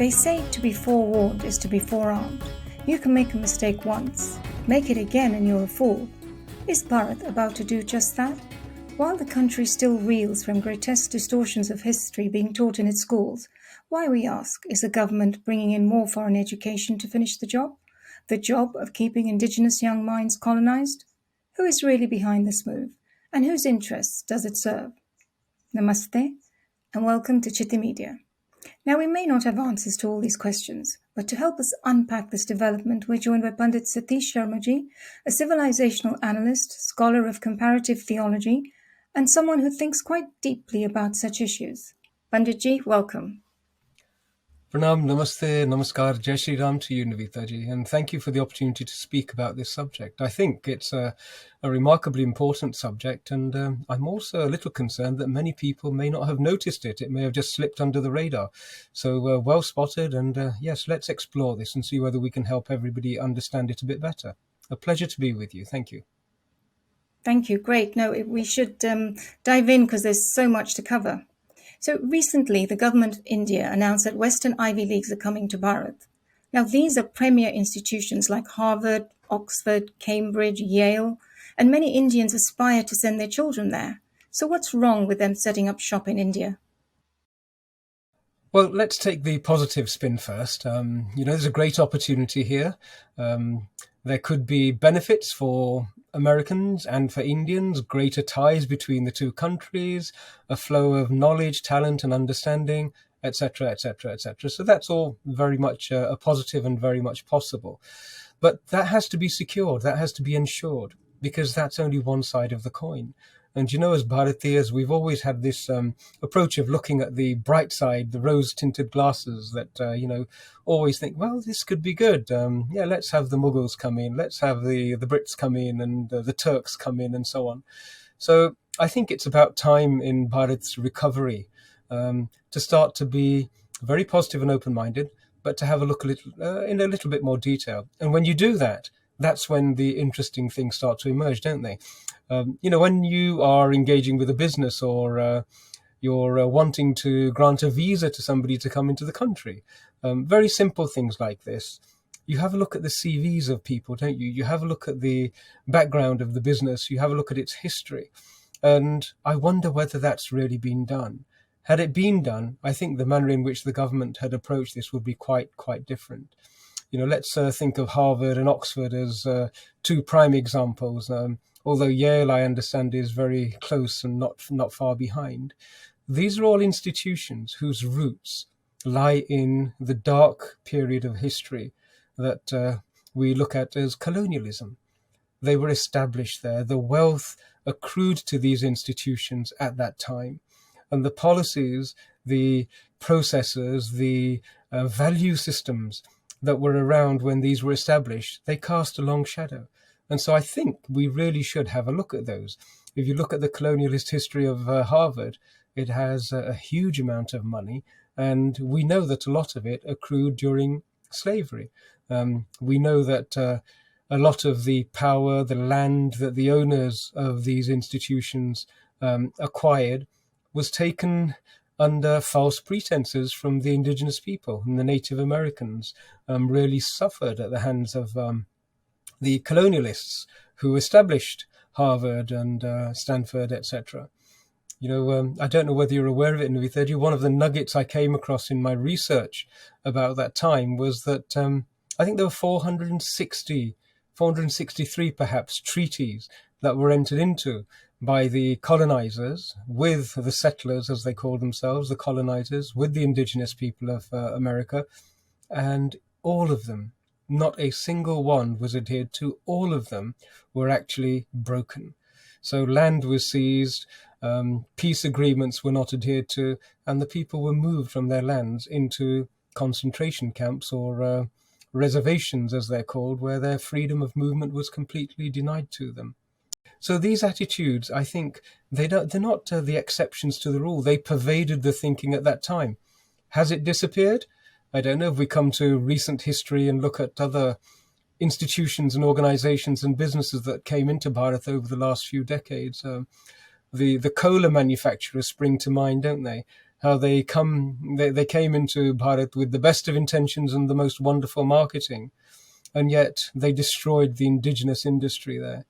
They say to be forewarned is to be forearmed. You can make a mistake once, make it again and you're a fool. Is Bharat about to do just that? While the country still reels from grotesque distortions of history being taught in its schools, why, we ask, is the government bringing in more foreign education to finish the job? The job of keeping indigenous young minds colonized? Who is really behind this move? And whose interests does it serve? Namaste, and welcome to Citti Media. Now, we may not have answers to all these questions, but to help us unpack this development, we're joined by Pandit Satish Sharma, a civilizational analyst, scholar of comparative theology, and someone who thinks quite deeply about such issues. Panditji, welcome. Pranam, namaste, namaskar, Jai Shri Ram to you, Navita ji, and thank you for the opportunity to speak about this subject. I think it's a remarkably important subject, and I'm also a little concerned that many people may not have noticed it. It may have just slipped under the radar. So well spotted, and yes, let's explore this and see whether we can help everybody understand it a bit better. A pleasure to be with you. Thank you. Thank you. Great. No, we should dive in because there's so much to cover. So recently, the government of India announced that Western Ivy Leagues are coming to Bharat. Now, these are premier institutions like Harvard, Oxford, Cambridge, Yale, and many Indians aspire to send their children there. So what's wrong with them setting up shop in India? Well, let's take the positive spin first. There's a great opportunity here. There could be benefits for Americans and for Indians, greater ties between the two countries, a flow of knowledge, talent and understanding, etc., etc., etc. So that's all very much a positive and very much possible. But that has to be secured, that has to be ensured, because that's only one side of the coin. And as Bharatiyas, we've always had this approach of looking at the bright side, the rose-tinted glasses that, always think, well, this could be good. Let's have the Mughals come in, let's have the Brits come in and the Turks come in and so on. So I think it's about time in Bharat's recovery to start to be very positive and open-minded, but to have a look in a little bit more detail. And when you do that, that's when the interesting things start to emerge, don't they? When you are engaging with a business or you're wanting to grant a visa to somebody to come into the country, very simple things like this. You have a look at the CVs of people, don't you? You have a look at the background of the business. You have a look at its history. And I wonder whether that's really been done. Had it been done, I think the manner in which the government had approached this would be quite different. Let's think of Harvard and Oxford as two prime examples. Although Yale, I understand, is very close and not far behind. These are all institutions whose roots lie in the dark period of history that we look at as colonialism. They were established there. The wealth accrued to these institutions at that time. And the policies, the processes, the value systems that were around when these were established, they cast a long shadow. And so I think we really should have a look at those. If you look at the colonialist history of Harvard, it has a huge amount of money, and we know that a lot of it accrued during slavery. We know that a lot of the power, the land that the owners of these institutions acquired was taken under false pretenses from the indigenous people, and the Native Americans really suffered at the hands of the colonialists who established Harvard and Stanford, etc. I don't know whether you're aware of it, Navita. One of the nuggets I came across in my research about that time was that I think there were 463 perhaps treaties that were entered into by the colonizers with the settlers, as they call themselves, the colonizers, with the indigenous people of America. And all of them, not a single one was adhered to. All of them were actually broken. So land was seized, peace agreements were not adhered to, and the people were moved from their lands into concentration camps or reservations, as they're called, where their freedom of movement was completely denied to them. So these attitudes, I think, they're not the exceptions to the rule. They pervaded the thinking at that time. Has it disappeared? I don't know. If we come to recent history and look at other institutions and organizations and businesses that came into Bharat over the last few decades, the cola manufacturers spring to mind, don't they? how they came into Bharat with the best of intentions and the most wonderful marketing, and yet they destroyed the indigenous industry there.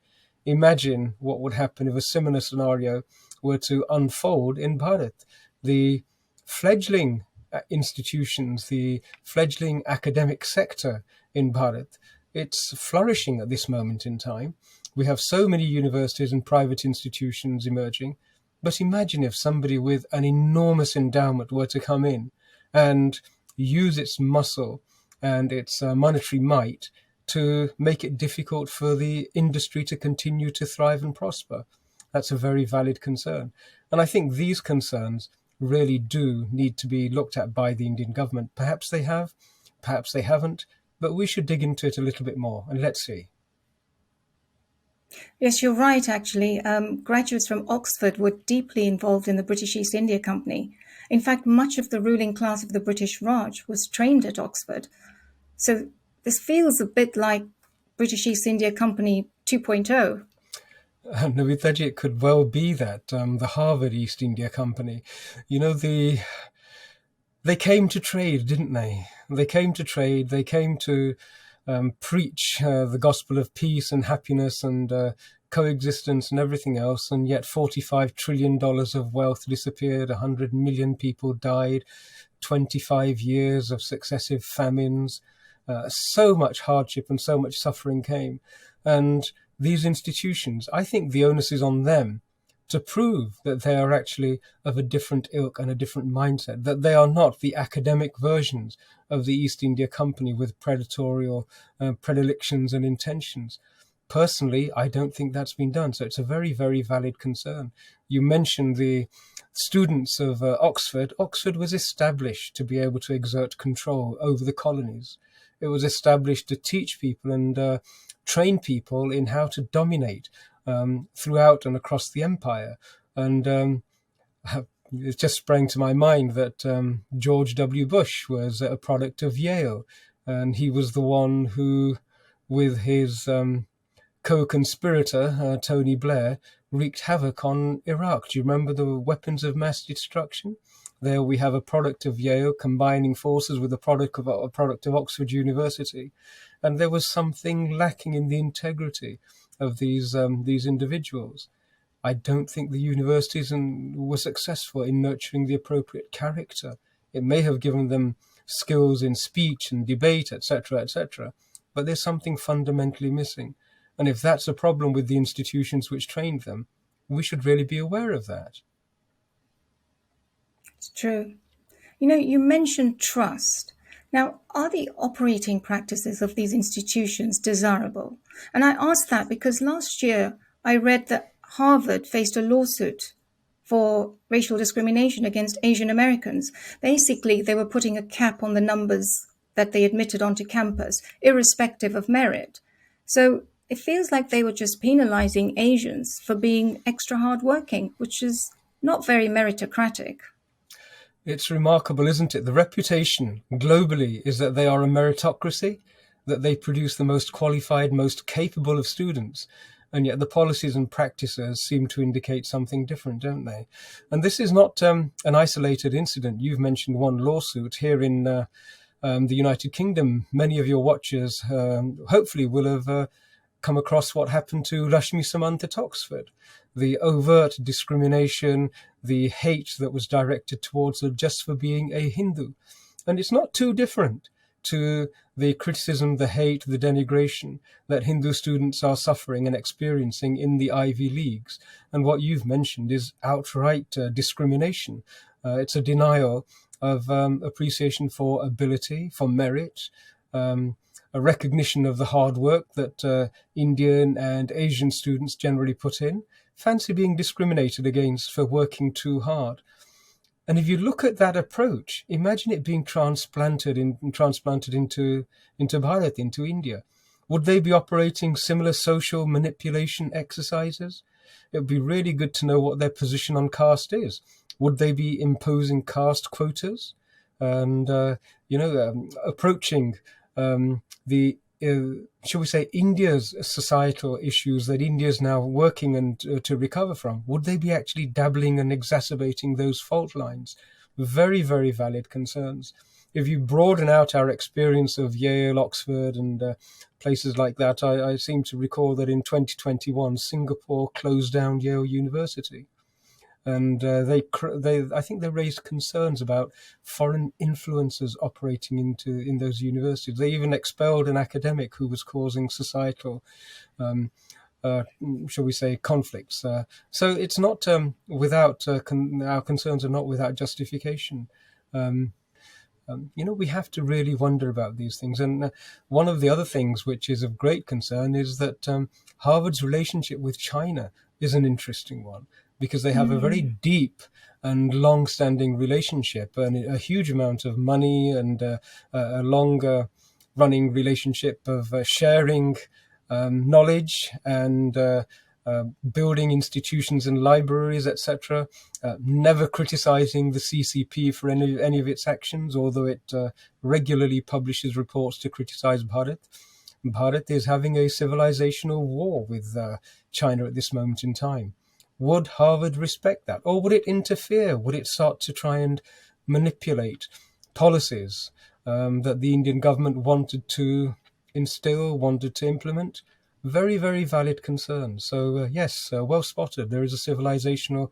Imagine what would happen if a similar scenario were to unfold in Bharat. The fledgling institutions, the fledgling academic sector in Bharat, it's flourishing at this moment in time. We have so many universities and private institutions emerging. But imagine if somebody with an enormous endowment were to come in and use its muscle and its monetary might to make it difficult for the industry to continue to thrive and prosper. That's a very valid concern. And I think these concerns really do need to be looked at by the Indian government. Perhaps they have, perhaps they haven't, but we should dig into it a little bit more, and let's see. Yes, you're right, actually. Graduates from Oxford were deeply involved in the British East India Company. In fact, much of the ruling class of the British Raj was trained at Oxford. So this feels a bit like British East India Company 2.0. Navitaji, it could well be that, the Harvard East India Company. You know, they came to trade, didn't they? They came to trade, they came to preach the gospel of peace and happiness and coexistence and everything else, and yet $45 trillion of wealth disappeared, 100 million people died, 25 years of successive famines, so much hardship and so much suffering came. And these institutions, I think the onus is on them to prove that they are actually of a different ilk and a different mindset, that they are not the academic versions of the East India Company with predatorial predilections and intentions. Personally, I don't think that's been done. So it's a very, very valid concern. You mentioned the students of Oxford. Oxford was established to be able to exert control over the colonies. It was established to teach people and train people in how to dominate throughout and across the empire. And it just sprang to my mind that George W. Bush was a product of Yale, and he was the one who, with his co-conspirator, Tony Blair, wreaked havoc on Iraq. Do you remember the weapons of mass destruction? There we have a product of Yale combining forces with a product of Oxford University. And there was something lacking in the integrity of these individuals. I don't think the universities were successful in nurturing the appropriate character. It may have given them skills in speech and debate, etc., but there's something fundamentally missing. And if that's a problem with the institutions which trained them, we should really be aware of that. It's true. You know, you mentioned trust. Now, are the operating practices of these institutions desirable? And I ask that because last year I read that Harvard faced a lawsuit for racial discrimination against Asian Americans. Basically, they were putting a cap on the numbers that they admitted onto campus, irrespective of merit. So it feels like they were just penalizing Asians for being extra hardworking, which is not very meritocratic. It's remarkable, isn't it? The reputation globally is that they are a meritocracy, that they produce the most qualified, most capable of students. And yet the policies and practices seem to indicate something different, don't they? And this is not an isolated incident. You've mentioned one lawsuit here in the United Kingdom. Many of your watchers hopefully will have come across what happened to Rashmi Samant at Oxford. The overt discrimination, the hate that was directed towards her just for being a Hindu. And it's not too different to the criticism, the hate, the denigration that Hindu students are suffering and experiencing in the Ivy Leagues. And what you've mentioned is outright discrimination. It's a denial of appreciation for ability, for merit, a recognition of the hard work that Indian and Asian students generally put in. Fancy being discriminated against for working too hard. And if you look at that approach, imagine it being transplanted into Bharat, into India. Would they be operating similar social manipulation exercises? It would be really good to know what their position on caste is. Would they be imposing caste quotas and approaching shall we say, India's societal issues that India is now working and to recover from? Would they be actually dabbling and exacerbating those fault lines very, very valid concerns. If you broaden out our experience of Yale, Oxford, and places like that, I seem to recall that in 2021, Singapore closed down Yale University. And I think they raised concerns about foreign influences operating in those universities. They even expelled an academic who was causing societal, shall we say, conflicts. So it's not without our concerns are not without justification. We have to really wonder about these things. And one of the other things which is of great concern is that Harvard's relationship with China is an interesting one, because they have a very deep and long-standing relationship and a huge amount of money and a longer running relationship of sharing knowledge and building institutions and libraries, etc. Never criticizing the CCP for any of its actions, although it regularly publishes reports to criticize Bharat. Bharat is having a civilizational war with China at this moment in time. Would Harvard respect that? Or would it interfere? Would it start to try and manipulate policies that the Indian government wanted to instill, wanted to implement? Very, very valid concerns. So yes, well spotted. There is a civilizational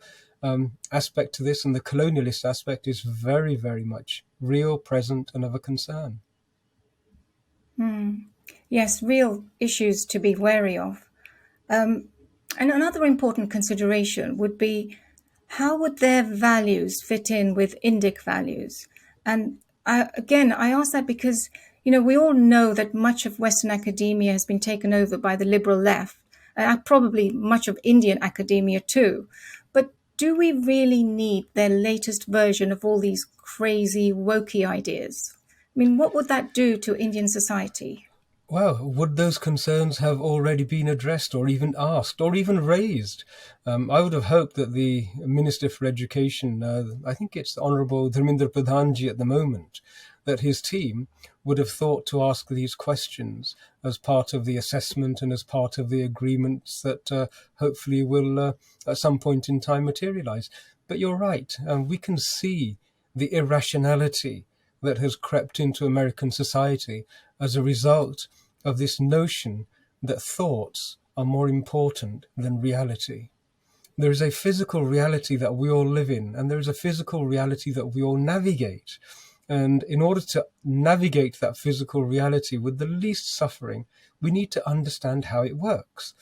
aspect to this, and the colonialist aspect is very, very much real, present, and of a concern. Yes, real issues to be wary of. And another important consideration would be, how would their values fit in with Indic values? And I ask that because, we all know that much of Western academia has been taken over by the liberal left, and probably much of Indian academia too. But do we really need their latest version of all these crazy, wokey ideas? I mean, what would that do to Indian society? Well, would those concerns have already been addressed or even asked or even raised? I would have hoped that the Minister for Education, I think it's Honourable Dharmendra Pradhanji at the moment, that his team would have thought to ask these questions as part of the assessment and as part of the agreements that hopefully will at some point in time materialise. But you're right, we can see the irrationality that has crept into American society as a result of this notion that thoughts are more important than reality. There is a physical reality that we all live in, and there is a physical reality that we all navigate. And in order to navigate that physical reality with the least suffering, we need to understand how it works.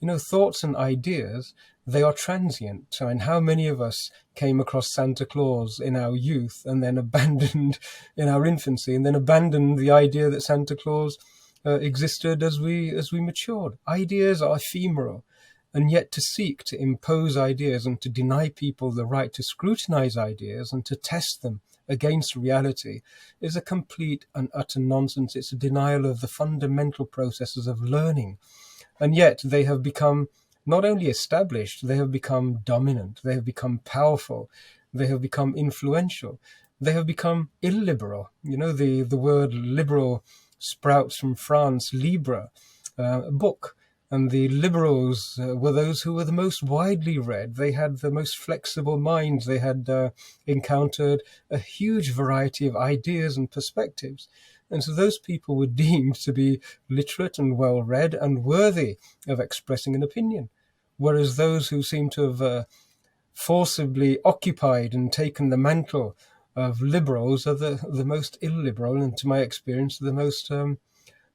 Thoughts and ideas, they are transient. And how many of us came across Santa Claus in our youth and then abandoned in our infancy, and then abandoned the idea that Santa Claus existed as we matured? Ideas are ephemeral. And yet to seek to impose ideas and to deny people the right to scrutinize ideas and to test them against reality is a complete and utter nonsense. It's a denial of the fundamental processes of learning. And yet they have become not only established, they have become dominant, they have become powerful, they have become influential, they have become illiberal. The word liberal sprouts from France, libre, a book. And the liberals were those who were the most widely read. They had the most flexible minds. They had encountered a huge variety of ideas and perspectives. And so those people were deemed to be literate and well-read and worthy of expressing an opinion. Whereas those who seem to have forcibly occupied and taken the mantle of liberals are the most illiberal, and to my experience, the most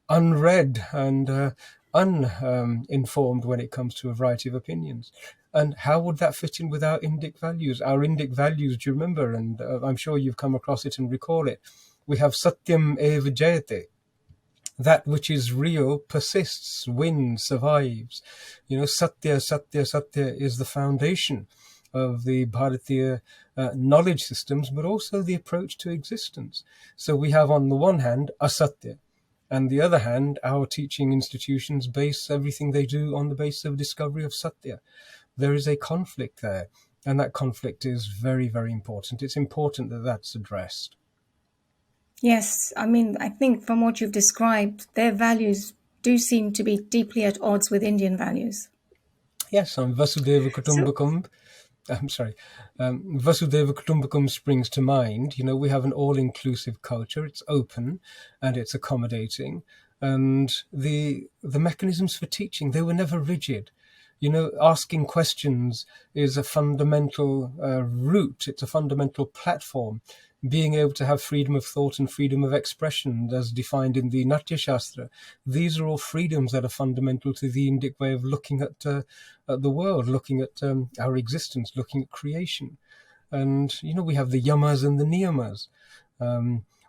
unread and uninformed when it comes to a variety of opinions. And how would that fit in with our Indic values? Our Indic values, do you remember? And I'm sure you've come across it and recall it. We have Satyam eva jayate. That which is real persists, wins, survives. Satya, Satya, Satya is the foundation of the Bharatiya knowledge systems, but also the approach to existence. So we have on the one hand asatya, and the other hand, our teaching institutions base everything they do on the basis of discovery of Satya. There is a conflict there, and that conflict is very, very important. It's important that that's addressed. Yes, I mean, I think from what you've described, their values do seem to be deeply at odds with Indian values. Yes, I'm Vasudeva So, Kutumbakam. I'm sorry, Vasudeva Kutumbakam springs to mind. We have an all-inclusive culture. It's open and it's accommodating. And the mechanisms for teaching, they were never rigid. Asking questions is a fundamental route. It's a fundamental platform. Being able to have freedom of thought and freedom of expression, as defined in the Natya Shastra, these are all freedoms that are fundamental to the Indic way of looking at the world, looking at our existence, looking at creation. And, we have the yamas and the niyamas,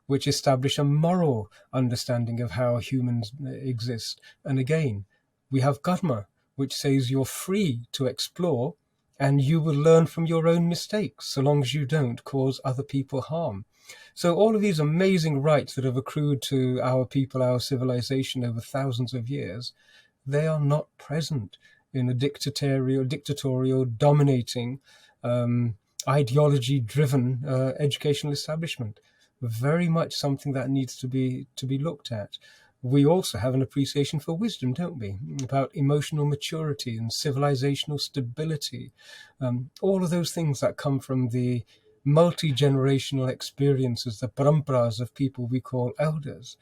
which establish a moral understanding of how humans exist. And again, we have karma, which says you're free to explore and you will learn from your own mistakes so long as you don't cause other people harm. So all of these amazing rights that have accrued to our people, our civilization over thousands of years, they are not present in a dictatorial, dominating, ideology-driven educational establishment. Very much something that needs to be looked at. We also have an appreciation for wisdom, don't we? About emotional maturity and civilizational stability. All of those things that come from the multi-generational experiences, the paramparas of people we call elders.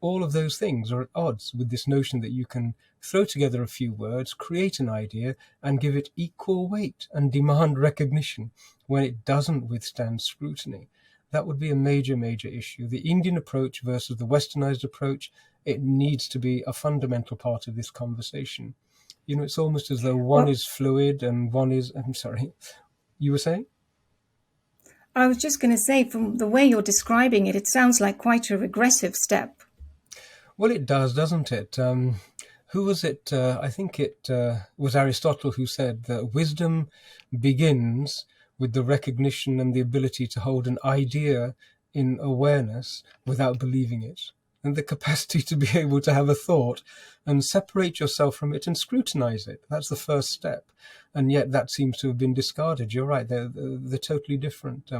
All of those things are at odds with this notion that you can throw together a few words, create an idea, and give it equal weight and demand recognition when it doesn't withstand scrutiny. That would be a major, major issue. The Indian approach versus the Westernized approach, it needs to be a fundamental part of this conversation. It's almost as though one is fluid and one is, I'm sorry, you were saying? I was just going to say, from the way you're describing it, it sounds like quite a regressive step. Well, it does, doesn't it? Who was it? I think it was Aristotle who said that wisdom begins with the recognition and the ability to hold an idea in awareness without believing it, and the capacity to be able to have a thought and separate yourself from it and scrutinize it. That's the first step. And yet that seems to have been discarded. You're right, they're totally different.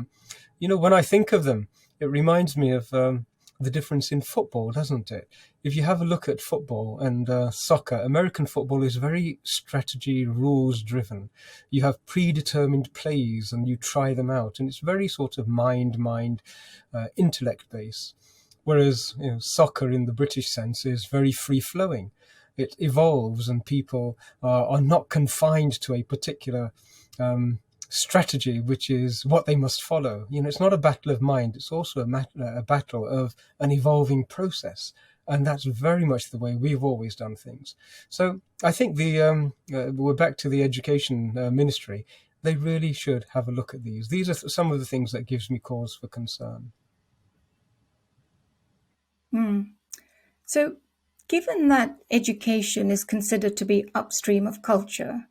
When I think of them, it reminds me of the difference in football, doesn't it? If you have a look at football and soccer, American football is very strategy, rules driven. You have predetermined plays and you try them out, and it's very sort of mind, intellect based. Whereas soccer in the British sense is very free flowing. It evolves and people are not confined to a particular strategy, which is what they must follow. It's not a battle of mind. It's also a battle of an evolving process. And that's very much the way we've always done things. So I think we're back to the education ministry. They really should have a look at these. These are some of the things that gives me cause for concern. So, given that education is considered to be upstream of culture,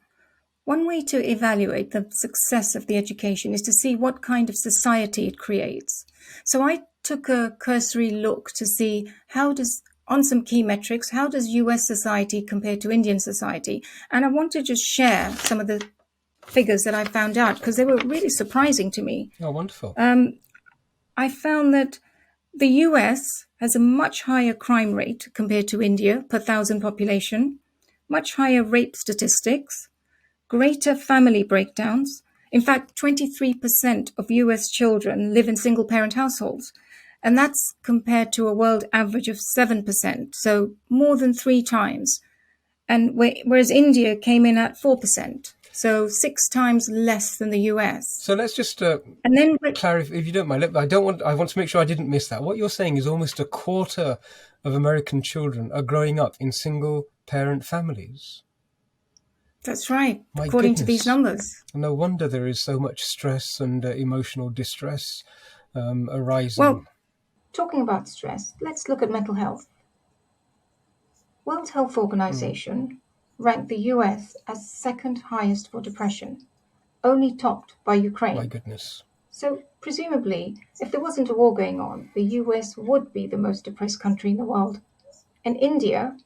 one way to evaluate the success of the education is to see what kind of society it creates. So I took a cursory look to see on some key metrics, how does US society compare to Indian society? And I want to just share some of the figures that I found out because they were really surprising to me. Oh, wonderful. I found that the US has a much higher crime rate compared to India per thousand population, much higher rape statistics, greater family breakdowns. In fact, 23% of US children live in single-parent households, and that's compared to a world average of 7%, so more than 3 times. And whereas India came in at 4%, so 6 times less than the US. So let's just and then clarify, if you don't mind. I want to make sure I didn't miss that. What you're saying is almost a quarter of American children are growing up in single-parent families. That's right, according to these numbers. No wonder there is so much stress and emotional distress arising. Well, talking about stress, let's look at mental health. World Health Organization ranked the US as second highest for depression, only topped by Ukraine. My goodness. So presumably, if there wasn't a war going on, the US would be the most depressed country in the world. And India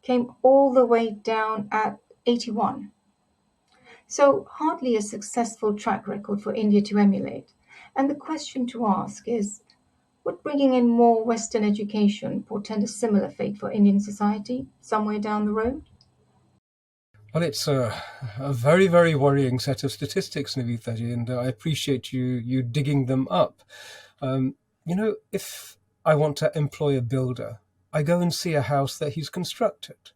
came all the way down at 81. So hardly a successful track record for India to emulate. And the question to ask is, would bringing in more Western education portend a similar fate for Indian society somewhere down the road? Well, it's a very, very worrying set of statistics, Navitaji, and I appreciate you digging them up. Um, if I want to employ a builder, I go and see a house that he's constructed.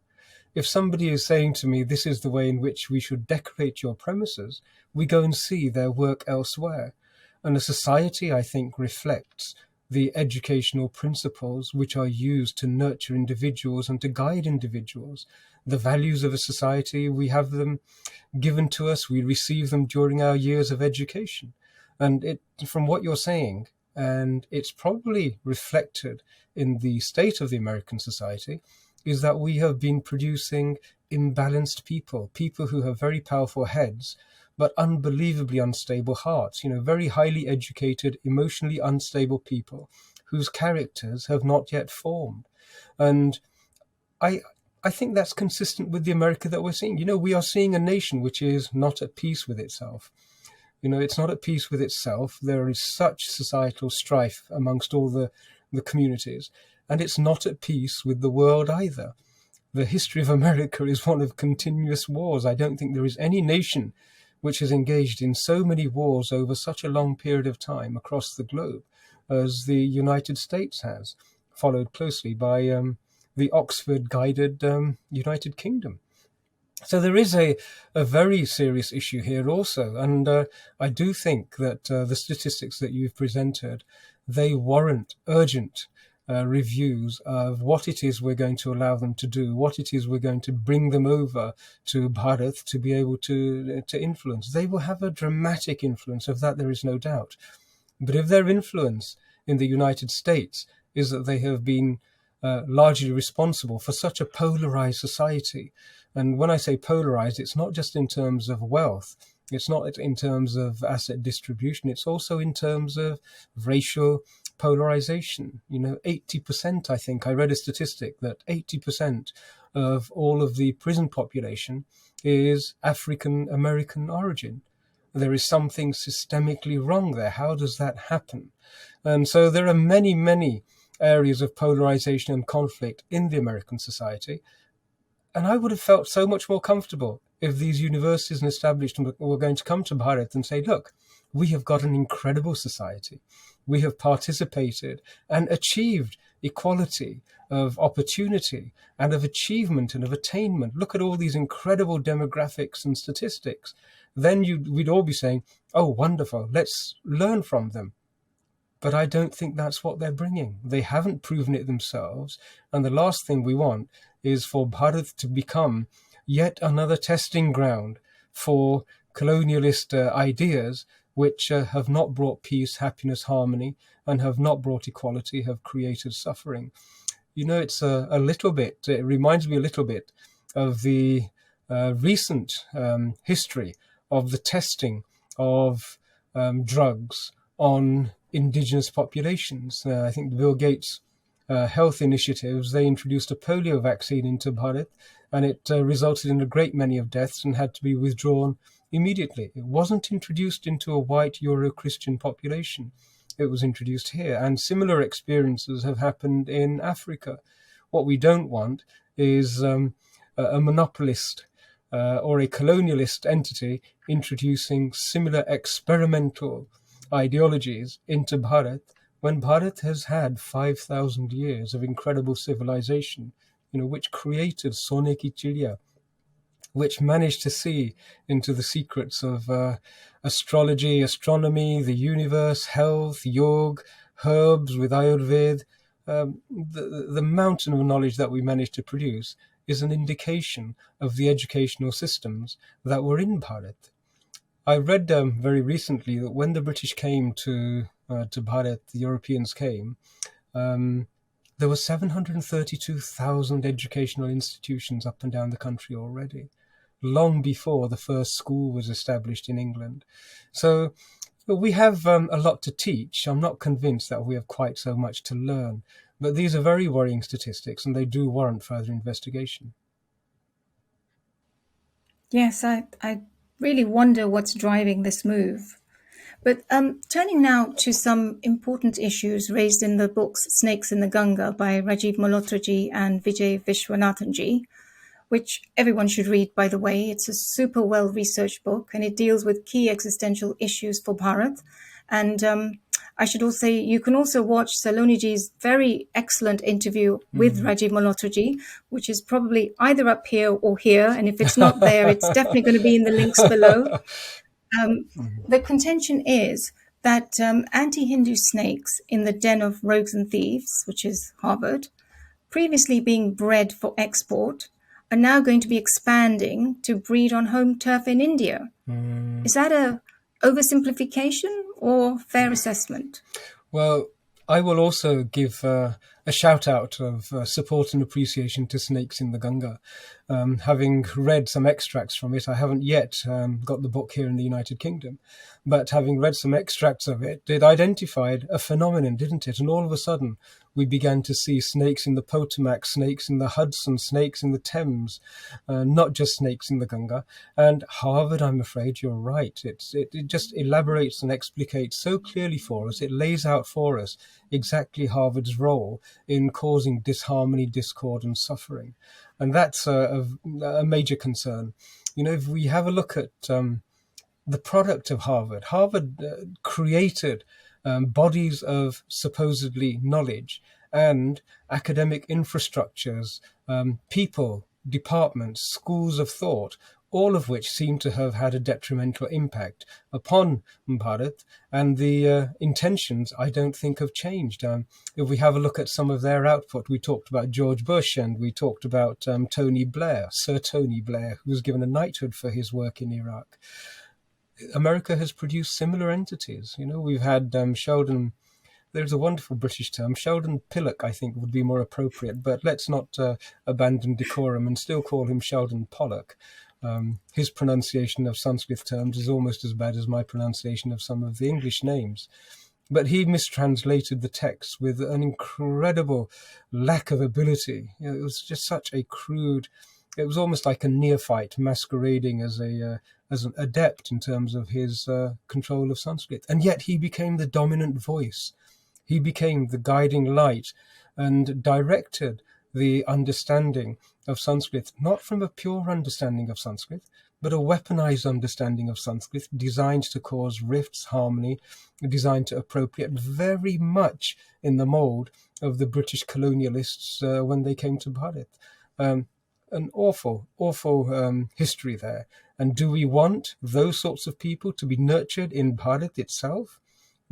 If somebody is saying to me, this is the way in which we should decorate your premises, we go and see their work elsewhere. And a society, I think, reflects the educational principles which are used to nurture individuals and to guide individuals. The values of a society, we have them given to us, we receive them during our years of education. And from what you're saying, and it's probably reflected in the state of the American society, is that we have been producing imbalanced people who have very powerful heads, but unbelievably unstable hearts, very highly educated, emotionally unstable people whose characters have not yet formed. And I think that's consistent with the America that we're seeing. We are seeing a nation which is not at peace with itself. It's not at peace with itself. There is such societal strife amongst all the communities, and it's not at peace with the world either. The history of America is one of continuous wars. I don't think there is any nation which is engaged in so many wars over such a long period of time across the globe as the United States has, followed closely by the Oxford-guided United Kingdom. So there is a very serious issue here also. And I do think that the statistics that you've presented, they warrant urgent reviews of what it is we're going to allow them to do, what it is we're going to bring them over to Bharat to be able to influence. They will have a dramatic influence, of that there is no doubt. But if their influence in the United States is that they have been largely responsible for such a polarized society, and when I say polarized, it's not just in terms of wealth, it's not in terms of asset distribution, it's also in terms of racial polarization. 80%, I think, I read a statistic that 80% of all of the prison population is African American origin. There is something systemically wrong there. How does that happen? And so there are many, many areas of polarization and conflict in the American society. And I would have felt so much more comfortable if these universities and establishments were going to come to Bharat and say, look, we have got an incredible society. We have participated and achieved equality of opportunity and of achievement and of attainment. Look at all these incredible demographics and statistics. Then we'd all be saying, oh, wonderful, let's learn from them. But I don't think that's what they're bringing. They haven't proven it themselves. And the last thing we want is for Bharat to become yet another testing ground for colonialist ideas which have not brought peace, happiness, harmony, and have not brought equality, have created suffering. It's a little bit, it reminds me a little bit of the recent history of the testing of drugs on indigenous populations. I think the Bill Gates health initiatives, they introduced a polio vaccine into Bharat, and it resulted in a great many of deaths and had to be withdrawn immediately. It wasn't introduced into a white Euro-Christian population. It was introduced here, and similar experiences have happened in Africa. What we don't want is a monopolist or a colonialist entity introducing similar experimental ideologies into Bharat when Bharat has had 5,000 years of incredible civilization, which created Sone ki Chiriya, which managed to see into the secrets of astrology, astronomy, the universe, health, yoga, herbs with Ayurveda. The mountain of knowledge that we managed to produce is an indication of the educational systems that were in Bharat. I read very recently that when the British came to Bharat, the Europeans came, there were 732,000 educational institutions up and down the country already, long before the first school was established in England. So we have a lot to teach. I'm not convinced that we have quite so much to learn, but these are very worrying statistics and they do warrant further investigation. Yes, I really wonder what's driving this move. But turning now to some important issues raised in the books Snakes in the Ganga by Rajiv Malhotraji and Vijay Vishwanathanji, which everyone should read, by the way. It's a super well-researched book, and it deals with key existential issues for Bharat. And I should also say you can also watch Saloniji's very excellent interview with Rajiv Malhotraji, which is probably either up here or here. And if it's not there, it's definitely going to be in the links below. The contention is that anti-Hindu snakes in the den of rogues and thieves, which is Harvard, previously being bred for export, are now going to be expanding to breed on home turf in India. Is that a oversimplification or fair assessment? Well, I will also give a shout out of support and appreciation to Snakes in the Ganga. Having read some extracts from it, I haven't yet got the book here in the United Kingdom, but having read some extracts of it, it identified a phenomenon, didn't it? And all of a sudden, we began to see snakes in the Potomac, snakes in the Hudson, snakes in the Thames, not just snakes in the Ganga. And Harvard, I'm afraid you're right. It just elaborates and explicates so clearly for us. It lays out for us exactly Harvard's role in causing disharmony, discord, and suffering. And that's a major concern. You know, if we have a look at the product of Harvard, Harvard created bodies of supposedly knowledge and academic infrastructures, people, departments, schools of thought, all of which seem to have had a detrimental impact upon Bharat, and the intentions, I don't think, have changed. If we have a look at some of their output, we talked about George Bush and we talked about Tony Blair, Sir Tony Blair, who was given a knighthood for his work in Iraq. America has produced similar entities. You know, we've had Sheldon. There's a wonderful British term, Sheldon Pillock, I think would be more appropriate, but let's not abandon decorum and still call him Sheldon Pollock. His pronunciation of Sanskrit terms is almost as bad as my pronunciation of some of the English names. But he mistranslated the text with an incredible lack of ability. You know, it was just such a crude, it was almost like a neophyte masquerading as an adept in terms of his control of Sanskrit. And yet he became the dominant voice. He became the guiding light and directed the understanding of Sanskrit, not from a pure understanding of Sanskrit, but a weaponized understanding of Sanskrit designed to cause rifts, harmony, designed to appropriate very much in the mold of the British colonialists when they came to Bharat. An awful history there. And do we want those sorts of people to be nurtured in Bharat itself?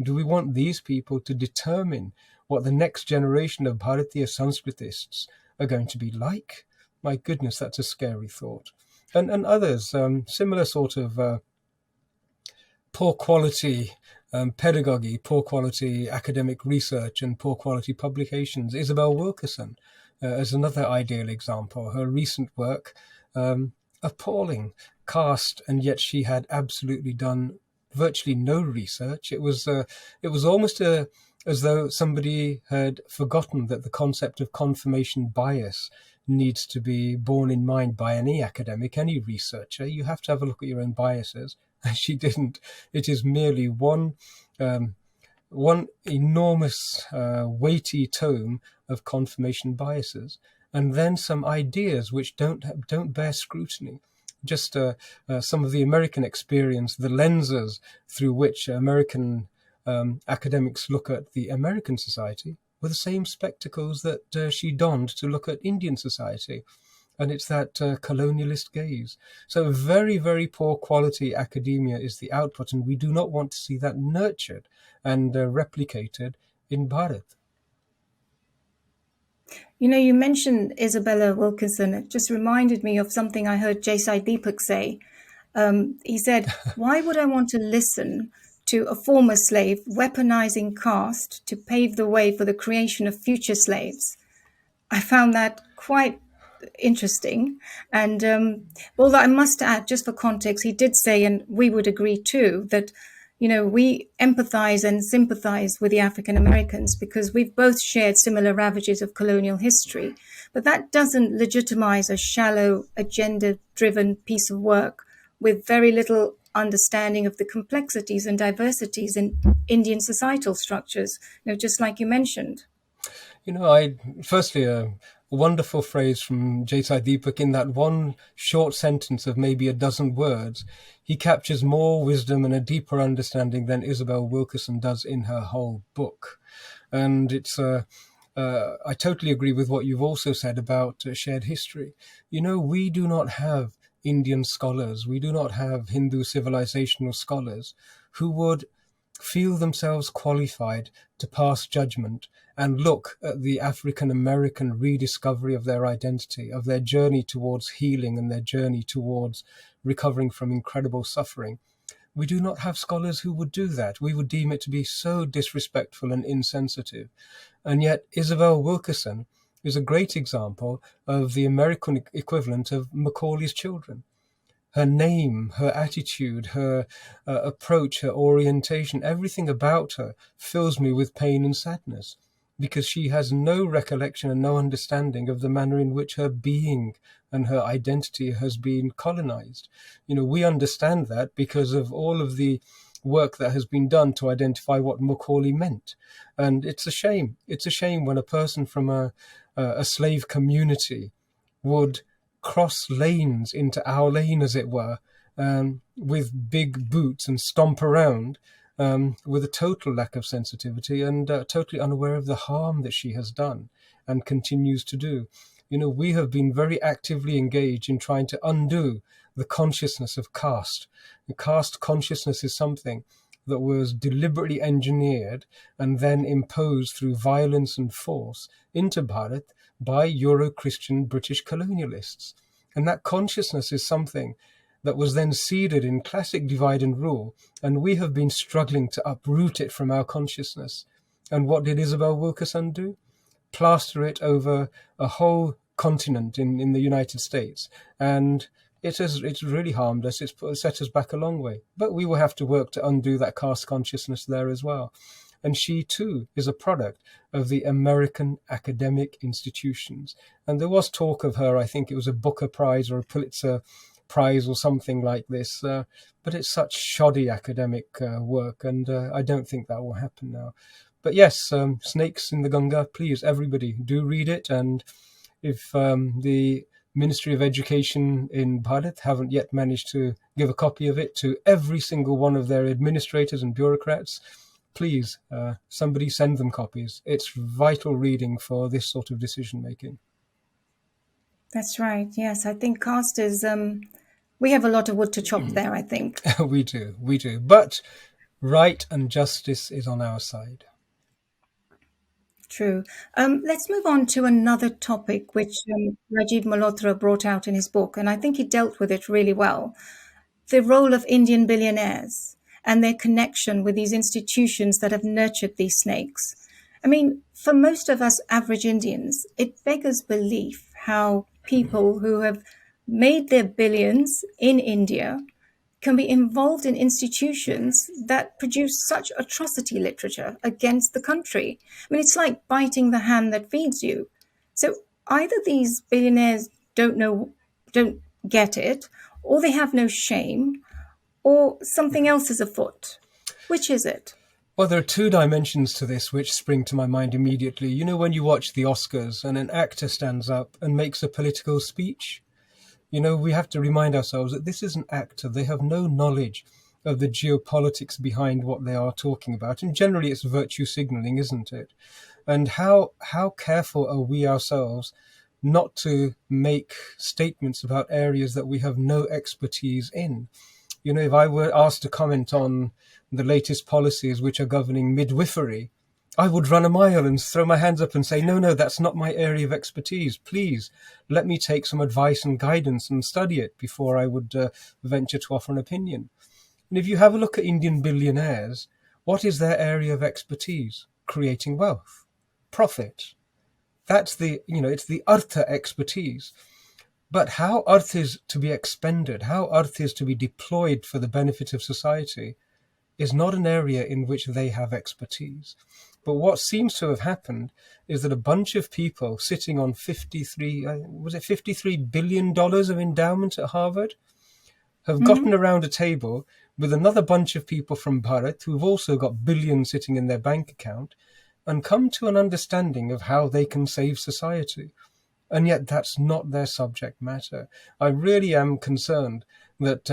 Do we want these people to determine what the next generation of Bharatiya Sanskritists are going to be like? My goodness, that's a scary thought. And others, similar sort of poor quality pedagogy, poor quality academic research, and poor quality publications. Isabel Wilkerson as another ideal example. Her recent work, appalling cast, and yet she had absolutely done virtually no research. It was almost as though somebody had forgotten that the concept of confirmation bias needs to be borne in mind by any academic, any researcher. You have to have a look at your own biases. She didn't. It is merely one enormous, weighty tome of confirmation biases, and then some ideas which don't bear scrutiny. Just some of the American experience, the lenses through which American academics look at the American society were the same spectacles that she donned to look at Indian society. And it's that colonialist gaze. So very, very poor quality academia is the output, and we do not want to see that nurtured and replicated in Bharat. You know, you mentioned Isabella Wilkinson. It just reminded me of something I heard J.Sai Deepak say. He said, "Why would I want to listen to a former slave weaponizing caste to pave the way for the creation of future slaves?" I found that quite interesting. And although I must add, just for context, he did say, and we would agree too, that we empathize and sympathize with the African Americans because we've both shared similar ravages of colonial history. But that doesn't legitimize a shallow, agenda-driven piece of work with very little understanding of the complexities and diversities in Indian societal structures, just like you mentioned. I firstly, wonderful phrase from J.S. Deepak. In that one short sentence of maybe a dozen words, he captures more wisdom and a deeper understanding than Isabel Wilkerson does in her whole book. And I totally agree with what you've also said about shared history. We do not have Indian scholars, we do not have Hindu civilizational scholars who would feel themselves qualified to pass judgment and look at the African American rediscovery of their identity, of their journey towards healing and their journey towards recovering from incredible suffering. We do not have scholars who would do that. We would deem it to be so disrespectful and insensitive. And yet Isabel Wilkerson is a great example of the American equivalent of Macaulay's children. Her name, her attitude, her approach, her orientation, everything about her fills me with pain and sadness, because she has no recollection and no understanding of the manner in which her being and her identity has been colonized. We understand that because of all of the work that has been done to identify what Macaulay meant. And it's a shame. It's a shame when a person from a slave community would cross lanes into our lane, as it were, with big boots and stomp around with a total lack of sensitivity and totally unaware of the harm that she has done and continues to do. We have been very actively engaged in trying to undo the consciousness of caste. The caste consciousness is something that was deliberately engineered and then imposed through violence and force into Bharat by Euro-Christian British colonialists. And that consciousness is something that was then seeded in classic divide and rule, and we have been struggling to uproot it from our consciousness. And what did Isabel Wilkerson do? Plaster it over a whole continent in the United States. And it's really harmed us. It's set us back a long way. But we will have to work to undo that caste consciousness there as well. And she, too, is a product of the American academic institutions. And there was talk of her, I think it was a Booker Prize or a Pulitzer Prize or something like this. But it's such shoddy academic work, and I don't think that will happen now. But yes, Snakes in the Ganga, please, everybody, do read it. And if the Ministry of Education in Bharat haven't yet managed to give a copy of it to every single one of their administrators and bureaucrats, please, somebody send them copies. It's vital reading for this sort of decision making. That's right. Yes, I think caste is, we have a lot of wood to chop there, I think. We do. But right and justice is on our side. True. Let's move on to another topic which Rajiv Malhotra brought out in his book, and I think he dealt with it really well. The role of Indian billionaires and their connection with these institutions that have nurtured these snakes. I mean, for most of us average Indians, it beggars belief how people who have made their billions in India can be involved in institutions that produce such atrocity literature against the country. I mean, it's like biting the hand that feeds you. So either these billionaires don't get it, or they have no shame, or something else is afoot. Which is it? Well, there are two dimensions to this which spring to my mind immediately. When you watch the Oscars and an actor stands up and makes a political speech, we have to remind ourselves that this is an actor. They have no knowledge of the geopolitics behind what they are talking about. And generally it's virtue signaling, isn't it? And how careful are we ourselves not to make statements about areas that we have no expertise in? If I were asked to comment on the latest policies which are governing midwifery, I would run a mile and throw my hands up and say, no, that's not my area of expertise. Please let me take some advice and guidance and study it before I would venture to offer an opinion. And if you have a look at Indian billionaires, what is their area of expertise? Creating wealth, profit. That's it's the artha expertise. But how artha is to be expended, how artha is to be deployed for the benefit of society is not an area in which they have expertise. But what seems to have happened is that a bunch of people sitting on $53 billion of endowment at Harvard have gotten around a table with another bunch of people from Bharat who've also got billions sitting in their bank account and come to an understanding of how they can save society. And yet that's not their subject matter. I really am concerned that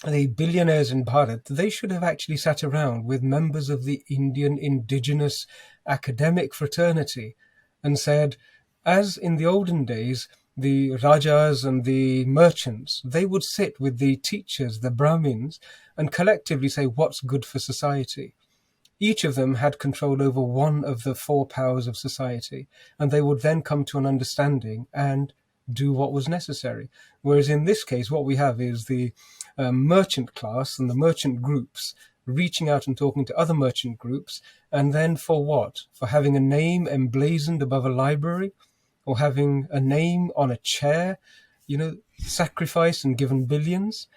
the billionaires in Bharat, they should have actually sat around with members of the Indian indigenous academic fraternity and said, as in the olden days, the Rajas and the merchants, they would sit with the teachers, the Brahmins, and collectively say, what's good for society? Each of them had control over one of the four powers of society, and they would then come to an understanding and do what was necessary. Whereas in this case, what we have is the merchant class and the merchant groups reaching out and talking to other merchant groups, and then for what? For having a name emblazoned above a library, or having a name on a chair, sacrificed and given billions.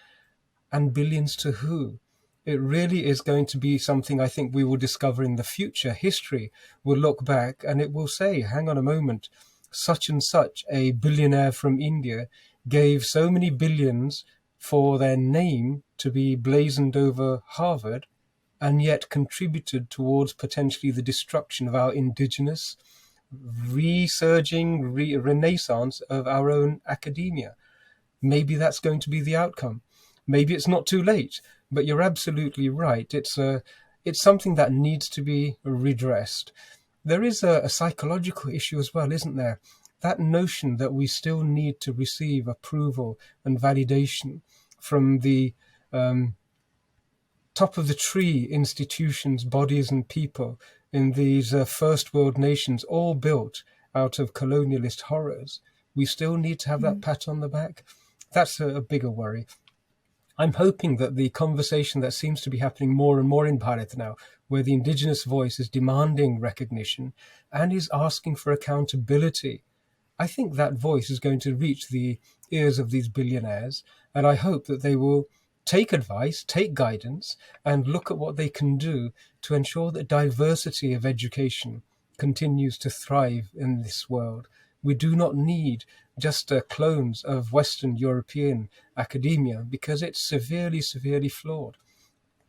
And billions to who? It really is going to be something I think we will discover in the future. History will look back and it will say, hang on a moment, such and such a billionaire from India gave so many billions for their name to be blazoned over Harvard, and yet contributed towards potentially the destruction of our indigenous, resurging renaissance of our own academia. Maybe that's going to be the outcome. Maybe it's not too late, but you're absolutely right. It's something that needs to be redressed. There is a psychological issue as well, isn't there? That notion that we still need to receive approval and validation from the top of the tree institutions, bodies and people in these first world nations, all built out of colonialist horrors. We still need to have that pat on the back. That's a bigger worry. I'm hoping that the conversation that seems to be happening more and more in Bharat now, where the indigenous voice is demanding recognition and is asking for accountability, I think that voice is going to reach the ears of these billionaires, and I hope that they will take advice, take guidance, and look at what they can do to ensure that diversity of education continues to thrive in this world. We do not need just clones of Western European academia, because it's severely, severely flawed.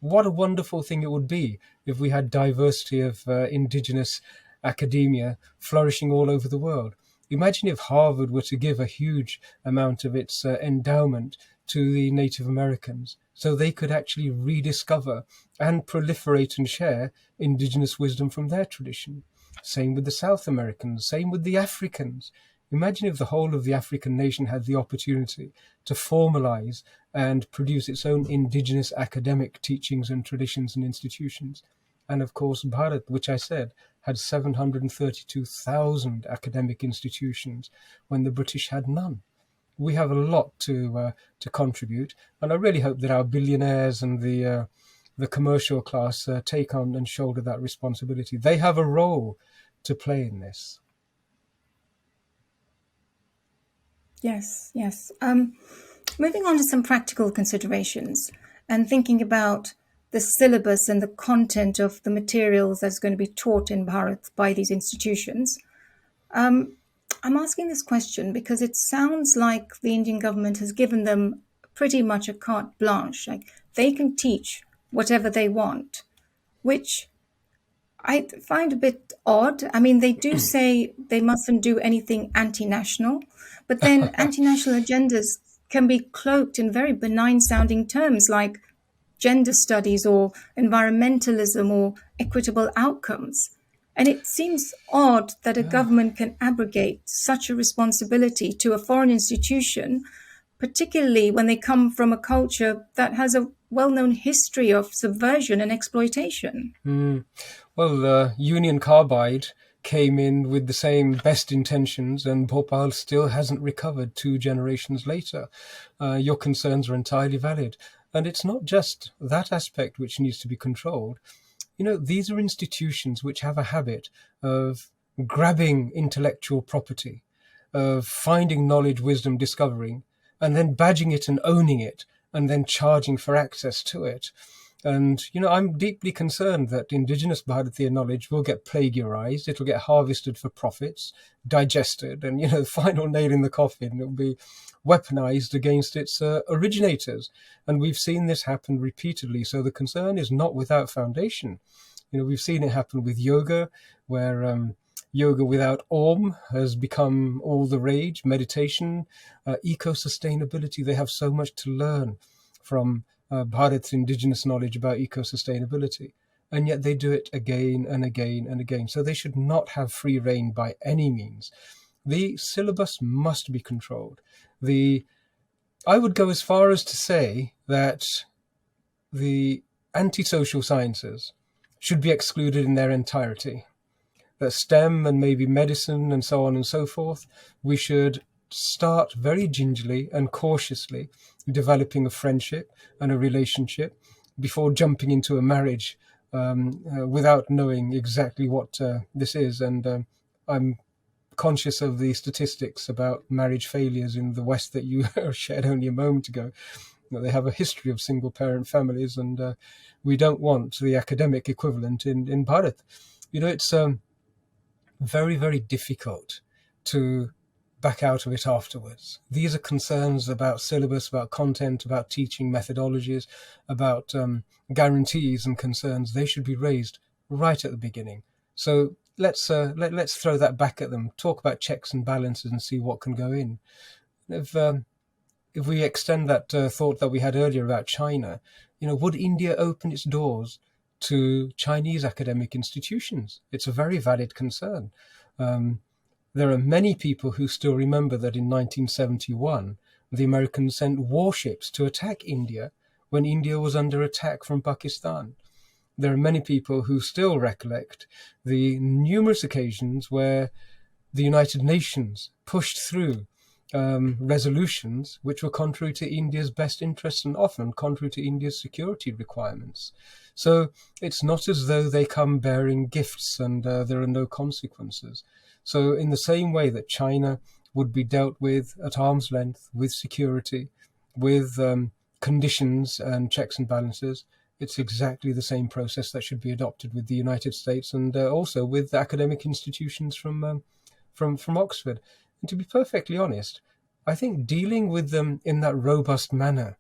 What a wonderful thing it would be if we had diversity of indigenous academia flourishing all over the world. Imagine if Harvard were to give a huge amount of its endowment to the Native Americans, so they could actually rediscover and proliferate and share indigenous wisdom from their tradition. Same with the South Americans, same with the Africans. Imagine if the whole of the African nation had the opportunity to formalize and produce its own indigenous academic teachings and traditions and institutions. And of course, Bharat, which I said, had 732,000 academic institutions when the British had none. We have a lot to contribute, and I really hope that our billionaires and the commercial class take on and shoulder that responsibility. They have a role to play in this. Yes. Moving on to some practical considerations and thinking about the syllabus and the content of the materials that's going to be taught in Bharat by these institutions. I'm asking this question because it sounds like the Indian government has given them pretty much a carte blanche. Like they can teach whatever they want, which I find a bit odd. I mean, they do say they mustn't do anything anti-national, but then anti-national agendas can be cloaked in very benign sounding terms like gender studies or environmentalism or equitable outcomes. And it seems odd that a government can abrogate such a responsibility to a foreign institution, particularly when they come from a culture that has a well-known history of subversion and exploitation. Well, Union Carbide came in with the same best intentions, and Bhopal still hasn't recovered 2 generations later. Your concerns are entirely valid. And it's not just that aspect which needs to be controlled. These are institutions which have a habit of grabbing intellectual property, of finding knowledge, wisdom, discovering, and then badging it and owning it, and then charging for access to it. And, I'm deeply concerned that indigenous Bharatiya knowledge will get plagiarized, it'll get harvested for profits, digested, and, the final nail in the coffin, it'll be weaponized against its originators. And we've seen this happen repeatedly. So the concern is not without foundation. We've seen it happen with yoga, where Yoga without Om has become all the rage. Meditation, eco-sustainability. They have so much to learn from Bharat's indigenous knowledge about eco-sustainability. And yet they do it again and again and again. So they should not have free rein by any means. The syllabus must be controlled. I would go as far as to say that the anti-social sciences should be excluded in their entirety. That STEM and maybe medicine and so on and so forth, we should start very gingerly and cautiously developing a friendship and a relationship before jumping into a marriage without knowing exactly what this is. And I'm conscious of the statistics about marriage failures in the West that you shared only a moment ago. They have a history of single-parent families, and we don't want the academic equivalent in Bharat. It's very, very difficult to back out of it afterwards. These are concerns about syllabus, about content, about teaching methodologies, about guarantees and concerns. They should be raised right at the beginning. So let's throw that back at them. Talk about checks and balances and see what can go in. If we extend that thought that we had earlier about China, would India open its doors to Chinese academic institutions? It's a very valid concern. There are many people who still remember that in 1971, the Americans sent warships to attack India when India was under attack from Pakistan. There are many people who still recollect the numerous occasions where the United Nations pushed through resolutions which were contrary to India's best interests and often contrary to India's security requirements. So it's not as though they come bearing gifts and there are no consequences. So in the same way that China would be dealt with at arm's length, with security, with conditions and checks and balances, it's exactly the same process that should be adopted with the United States and also with academic institutions from Oxford. And to be perfectly honest, I think dealing with them in that robust manner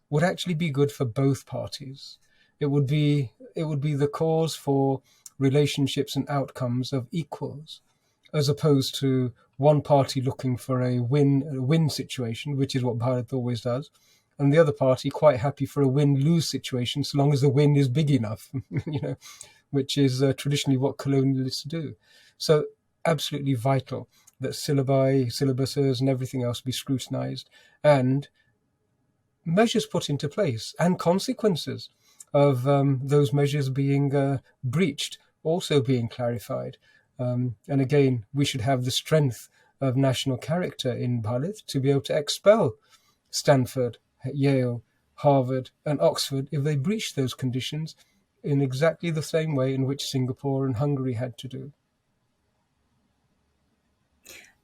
would actually be good for both parties. It would be the cause for relationships and outcomes of equals, as opposed to one party looking for a win situation, which is what Bharat always does, and the other party quite happy for a win-lose situation, so long as the win is big enough, which is traditionally what colonialists do. So absolutely vital that syllabi, syllabuses and everything else be scrutinized and measures put into place and consequences of those measures being breached also being clarified. And again, we should have the strength of national character in Bharat to be able to expel Stanford, Yale, Harvard and Oxford if they breach those conditions in exactly the same way in which Singapore and Hungary had to do.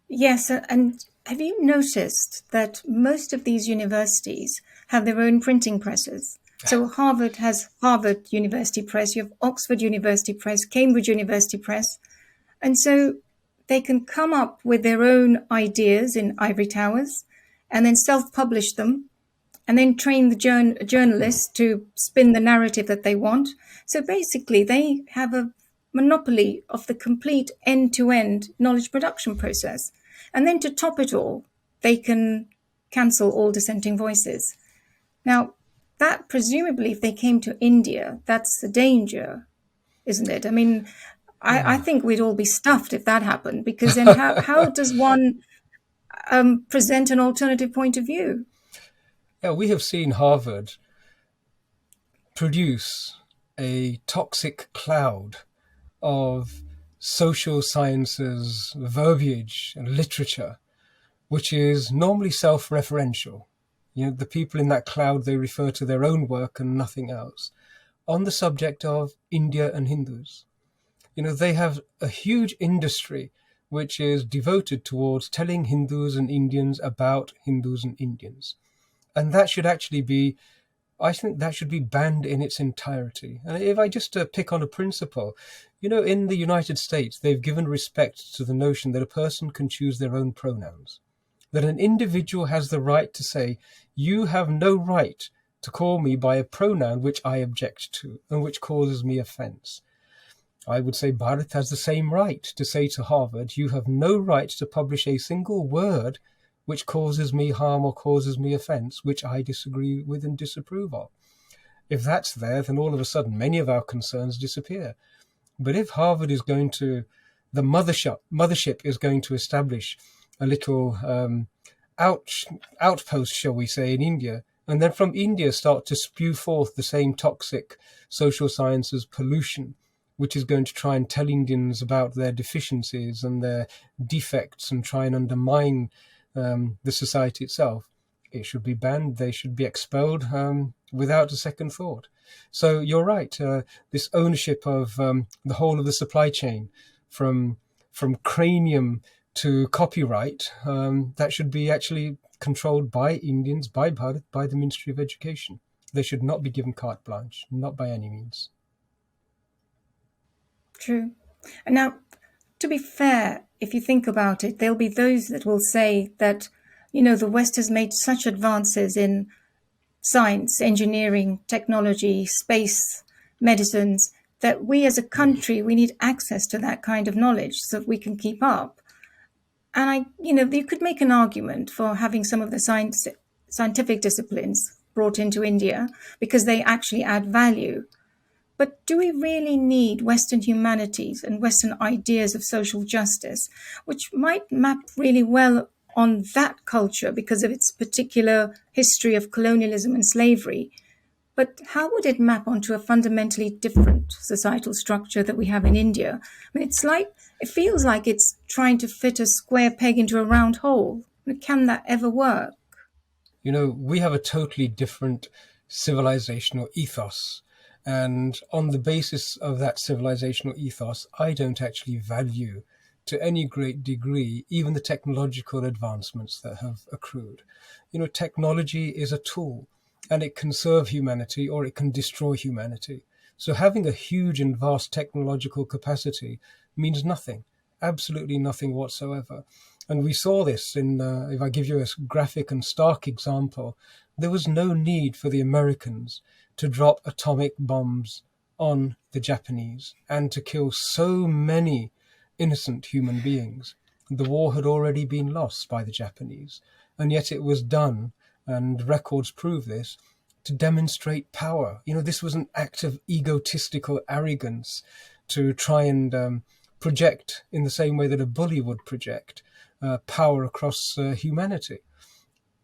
Yes, and have you noticed that most of these universities have their own printing presses? So Harvard has Harvard University Press, you have Oxford University Press, Cambridge University Press, and so they can come up with their own ideas in ivory towers and then self-publish them and then train the journalists to spin the narrative that they want. So basically, they have a monopoly of the complete end-to-end knowledge production process. And then to top it all, they can cancel all dissenting voices. Now, that presumably, if they came to India, that's the danger, isn't it? I mean, I think we'd all be stuffed if that happened, because then how does one present an alternative point of view? Yeah, we have seen Harvard produce a toxic cloud of social sciences verbiage and literature, which is normally self-referential. The people in that cloud, they refer to their own work and nothing else, on the subject of India and Hindus. They have a huge industry which is devoted towards telling Hindus and Indians about Hindus and Indians. And that should actually be, I think that should be banned in its entirety. And if I just pick on a principle, in the United States, they've given respect to the notion that a person can choose their own pronouns, that an individual has the right to say, you have no right to call me by a pronoun which I object to and which causes me offense. I would say Bharat has the same right to say to Harvard, you have no right to publish a single word which causes me harm or causes me offense, which I disagree with and disapprove of. If that's there, then all of a sudden many of our concerns disappear. But if Harvard is going to, the mothership is going to establish a little outpost, shall we say, in India, and then from India start to spew forth the same toxic social sciences pollution, which is going to try and tell Indians about their deficiencies and their defects and try and undermine the society itself, it should be banned. They should be expelled without a second thought. So you're right. This ownership of the whole of the supply chain, from cranium to copyright, that should be actually controlled by Indians, by Bharat, by the Ministry of Education. They should not be given carte blanche, not by any means. True. And now, to be fair, if you think about it, there'll be those that will say that, the West has made such advances in science, engineering, technology, space, medicines, that we as a country, we need access to that kind of knowledge so that we can keep up. And you could make an argument for having some of the scientific disciplines brought into India because they actually add value. But do we really need Western humanities and Western ideas of social justice, which might map really well on that culture because of its particular history of colonialism and slavery? But how would it map onto a fundamentally different societal structure that we have in India? I mean, it feels like it's trying to fit a square peg into a round hole. Can that ever work? We have a totally different civilizational ethos. And on the basis of that civilizational ethos, I don't actually value to any great degree even the technological advancements that have accrued. Technology is a tool, and it can serve humanity or it can destroy humanity. So having a huge and vast technological capacity means nothing, absolutely nothing whatsoever. And we saw this in, if I give you a graphic and stark example, there was no need for the Americans to drop atomic bombs on the Japanese and to kill so many innocent human beings. The war had already been lost by the Japanese, and yet it was done, and records prove this, to demonstrate power. This was an act of egotistical arrogance to try and project, in the same way that a bully would project, power across humanity.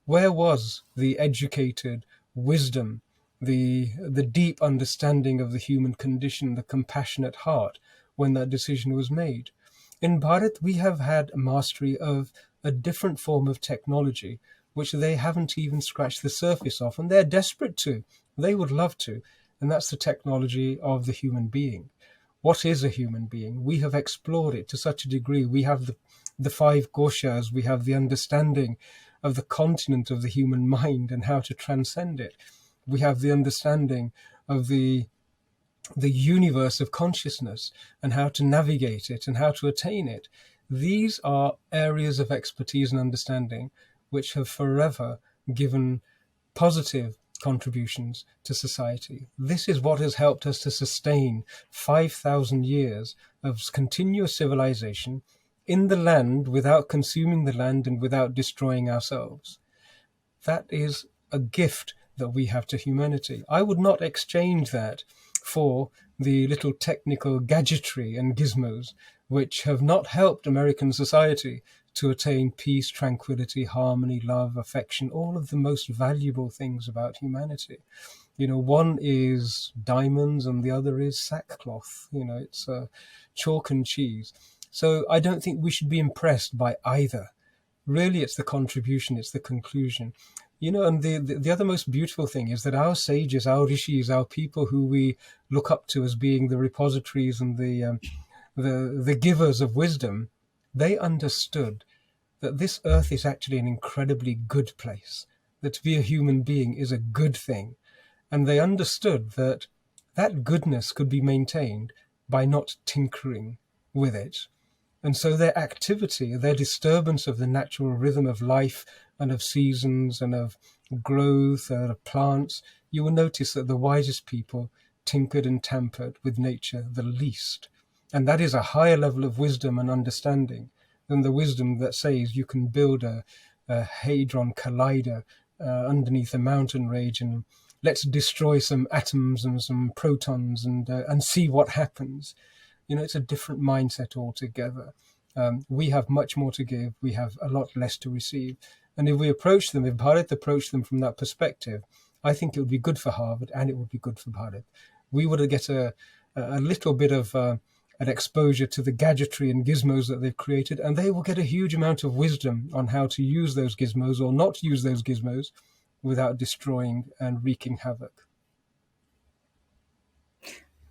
Where was the educated wisdom, the deep understanding of the human condition, the compassionate heart, when that decision was made? In Bharat, we have had mastery of a different form of technology, which they haven't even scratched the surface of, and they're desperate to. They would love to, and that's the technology of the human being. What is a human being? We have explored it to such a degree. We have the five koshas, we have the understanding of the continent of the human mind and how to transcend it. We have the understanding of the universe of consciousness and how to navigate it and how to attain it. These are areas of expertise and understanding which have forever given positive contributions to society. This is what has helped us to sustain 5,000 years of continuous civilization in the land without consuming the land and without destroying ourselves. That is a gift that we have to humanity. I would not exchange that for the little technical gadgetry and gizmos which have not helped American society to attain peace, tranquility, harmony, love, affection, all of the most valuable things about humanity. One is diamonds and the other is sackcloth. It's chalk and cheese. So I don't think we should be impressed by either. Really, it's the contribution, it's the conclusion. And the other most beautiful thing is that our sages, our rishis, our people who we look up to as being the repositories and the givers of wisdom, they understood that this earth is actually an incredibly good place, that to be a human being is a good thing. And they understood that that goodness could be maintained by not tinkering with it. And so their activity, their disturbance of the natural rhythm of life and of seasons and of growth and of plants, you will notice that the wisest people tinkered and tampered with nature the least. And that is a higher level of wisdom and understanding than the wisdom that says you can build a hadron collider underneath a mountain range, and let's destroy some atoms and some protons and see what happens. It's a different mindset altogether. We have much more to give. We have a lot less to receive. And if Bharat approached them from that perspective, I think it would be good for Harvard and it would be good for Bharat. We would get a little bit of an exposure to the gadgetry and gizmos that they've created, and they will get a huge amount of wisdom on how to use those gizmos or not use those gizmos without destroying and wreaking havoc.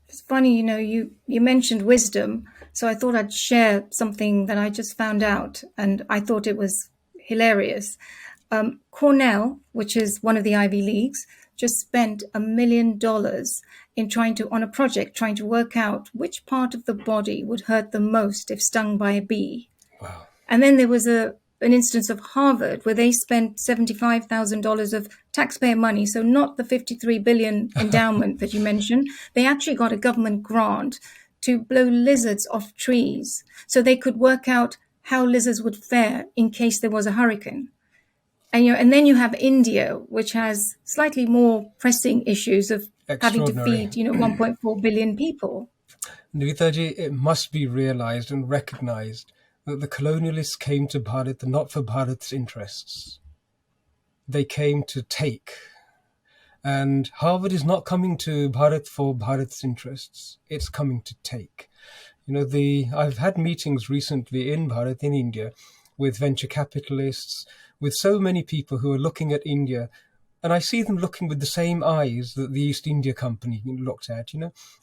It's funny, you mentioned wisdom, so I thought I'd share something that I just found out, and I thought it was hilarious. Cornell, which is one of the Ivy Leagues, just spent $1 million on a project trying to work out which part of the body would hurt the most if stung by a bee. Wow. And then there was an instance of Harvard where they spent $75,000 of taxpayer money, so not the $53 billion endowment that you mentioned. They actually got a government grant to blow lizards off trees so they could work out how lizards would fare in case there was a hurricane. And then you have India, which has slightly more pressing issues of having to feed 1.4 billion people. Nivitaji, it must be realized and recognized that the colonialists came to Bharat not for Bharat's interests. They came to take. And Harvard is not coming to Bharat for Bharat's interests. It's coming to take. I've had meetings recently in Bharat, in India, with venture capitalists, with so many people who are looking at India, and I see them looking with the same eyes that the East India Company looked at.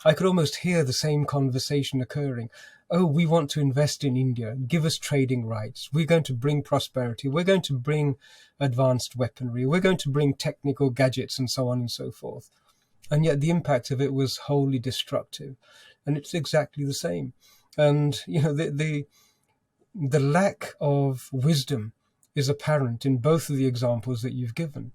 I could almost hear the same conversation occurring. Oh, we want to invest in India. Give us trading rights. We're going to bring prosperity. We're going to bring advanced weaponry. We're going to bring technical gadgets and so on and so forth. And yet the impact of it was wholly destructive. And it's exactly the same. And, the lack of wisdom is apparent in both of the examples that you've given.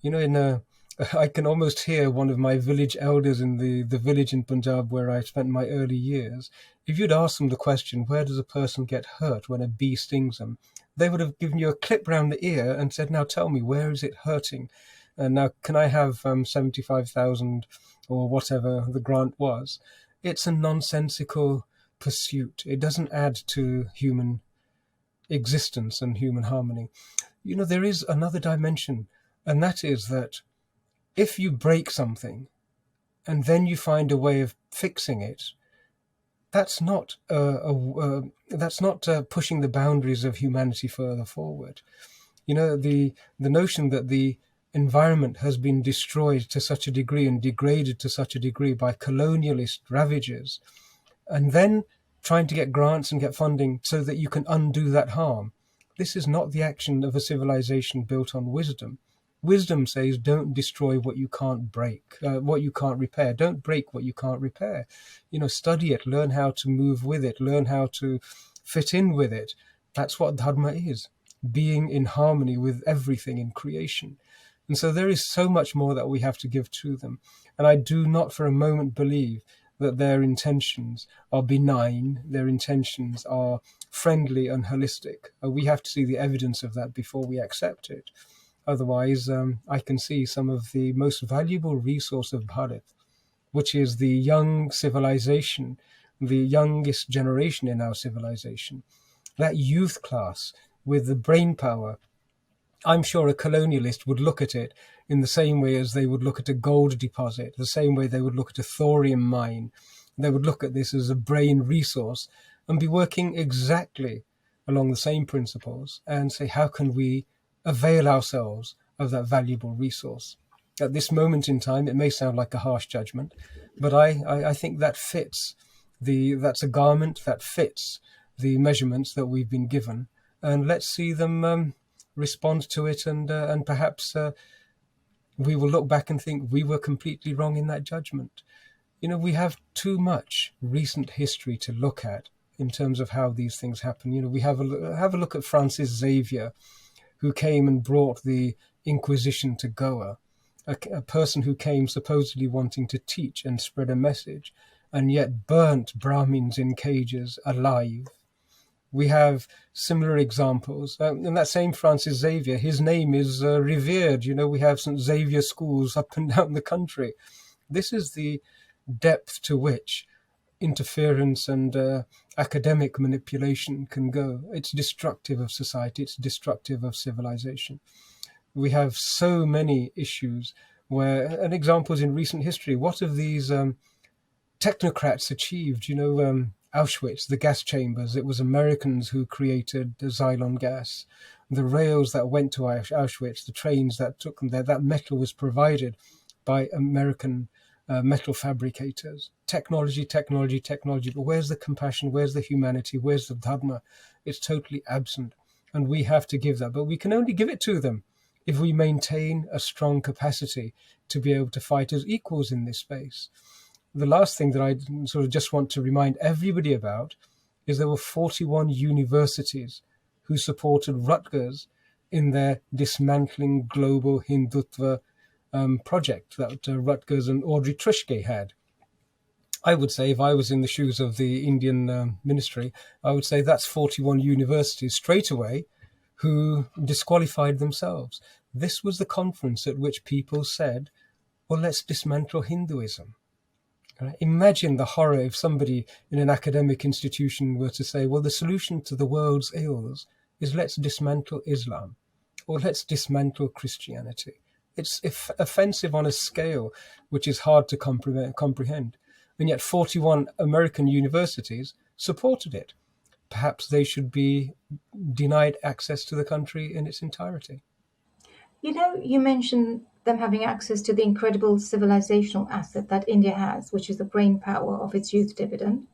I can almost hear one of my village elders in the village in Punjab where I spent my early years. If you'd asked them the question, where does a person get hurt when a bee stings them? They would have given you a clip round the ear and said, now tell me, where is it hurting? And now, can I have 75,000 or whatever the grant was? It's a nonsensical pursuit. It doesn't add to human existence and human harmony. There is another dimension, and that is that if you break something and then you find a way of fixing it, that's not pushing the boundaries of humanity further forward. The notion that the environment has been destroyed to such a degree and degraded to such a degree by colonialist ravagers, and then trying to get grants and get funding so that you can undo that harm. This is not the action of a civilization built on wisdom. Wisdom says, don't destroy what you can't break, what you can't repair. Don't break what you can't repair. Study it, learn how to move with it, learn how to fit in with it. That's what dharma is, being in harmony with everything in creation. And so there is so much more that we have to give to them. And I do not for a moment believe that their intentions are benign, their intentions are friendly and holistic. We have to see the evidence of that before we accept it. Otherwise, I can see some of the most valuable resource of Bharat, which is the young civilization, the youngest generation in our civilization, that youth class with the brain power. I'm sure a colonialist would look at it in the same way as they would look at a gold deposit, the same way they would look at a thorium mine. They would look at this as a brain resource and be working exactly along the same principles and say, how can we avail ourselves of that valuable resource? At this moment in time, it may sound like a harsh judgment, but I think that fits. That's a garment that fits the measurements that we've been given. And let's see them respond to it, and perhaps we will look back and think we were completely wrong in that judgment. We have too much recent history to look at in terms of how these things happen. We have a look at Francis Xavier, who came and brought the Inquisition to Goa, a person who came supposedly wanting to teach and spread a message. and yet burnt Brahmins in cages alive. We have similar examples. In that same Francis Xavier, his name is revered. We have St. Xavier schools up and down the country. This is the depth to which interference and academic manipulation can go. It's destructive of society. It's destructive of civilization. We have so many issues where, and examples in recent history, what have these technocrats achieved? Auschwitz, the gas chambers, it was Americans who created the xylon gas. The rails that went to Auschwitz, the trains that took them there, that metal was provided by American metal fabricators. Technology. But where's the compassion? Where's the humanity? Where's the dharma? It's totally absent. And we have to give that. But we can only give it to them if we maintain a strong capacity to be able to fight as equals in this space. The last thing that I sort of just want to remind everybody about is there were 41 universities who supported Rutgers in their dismantling global Hindutva project that Rutgers and Audrey Trishke had. I would say, if I was in the shoes of the Indian ministry, I would say that's 41 universities straight away who disqualified themselves. This was the conference at which people said, well, let's dismantle Hinduism. Imagine the horror if somebody in an academic institution were to say, well, the solution to the world's ills is let's dismantle Islam or let's dismantle Christianity. It's offensive on a scale which is hard to comprehend. And yet 41 American universities supported it. Perhaps they should be denied access to the country in its entirety. You mentioned them having access to the incredible civilizational asset that India has, which is the brain power of its youth dividend.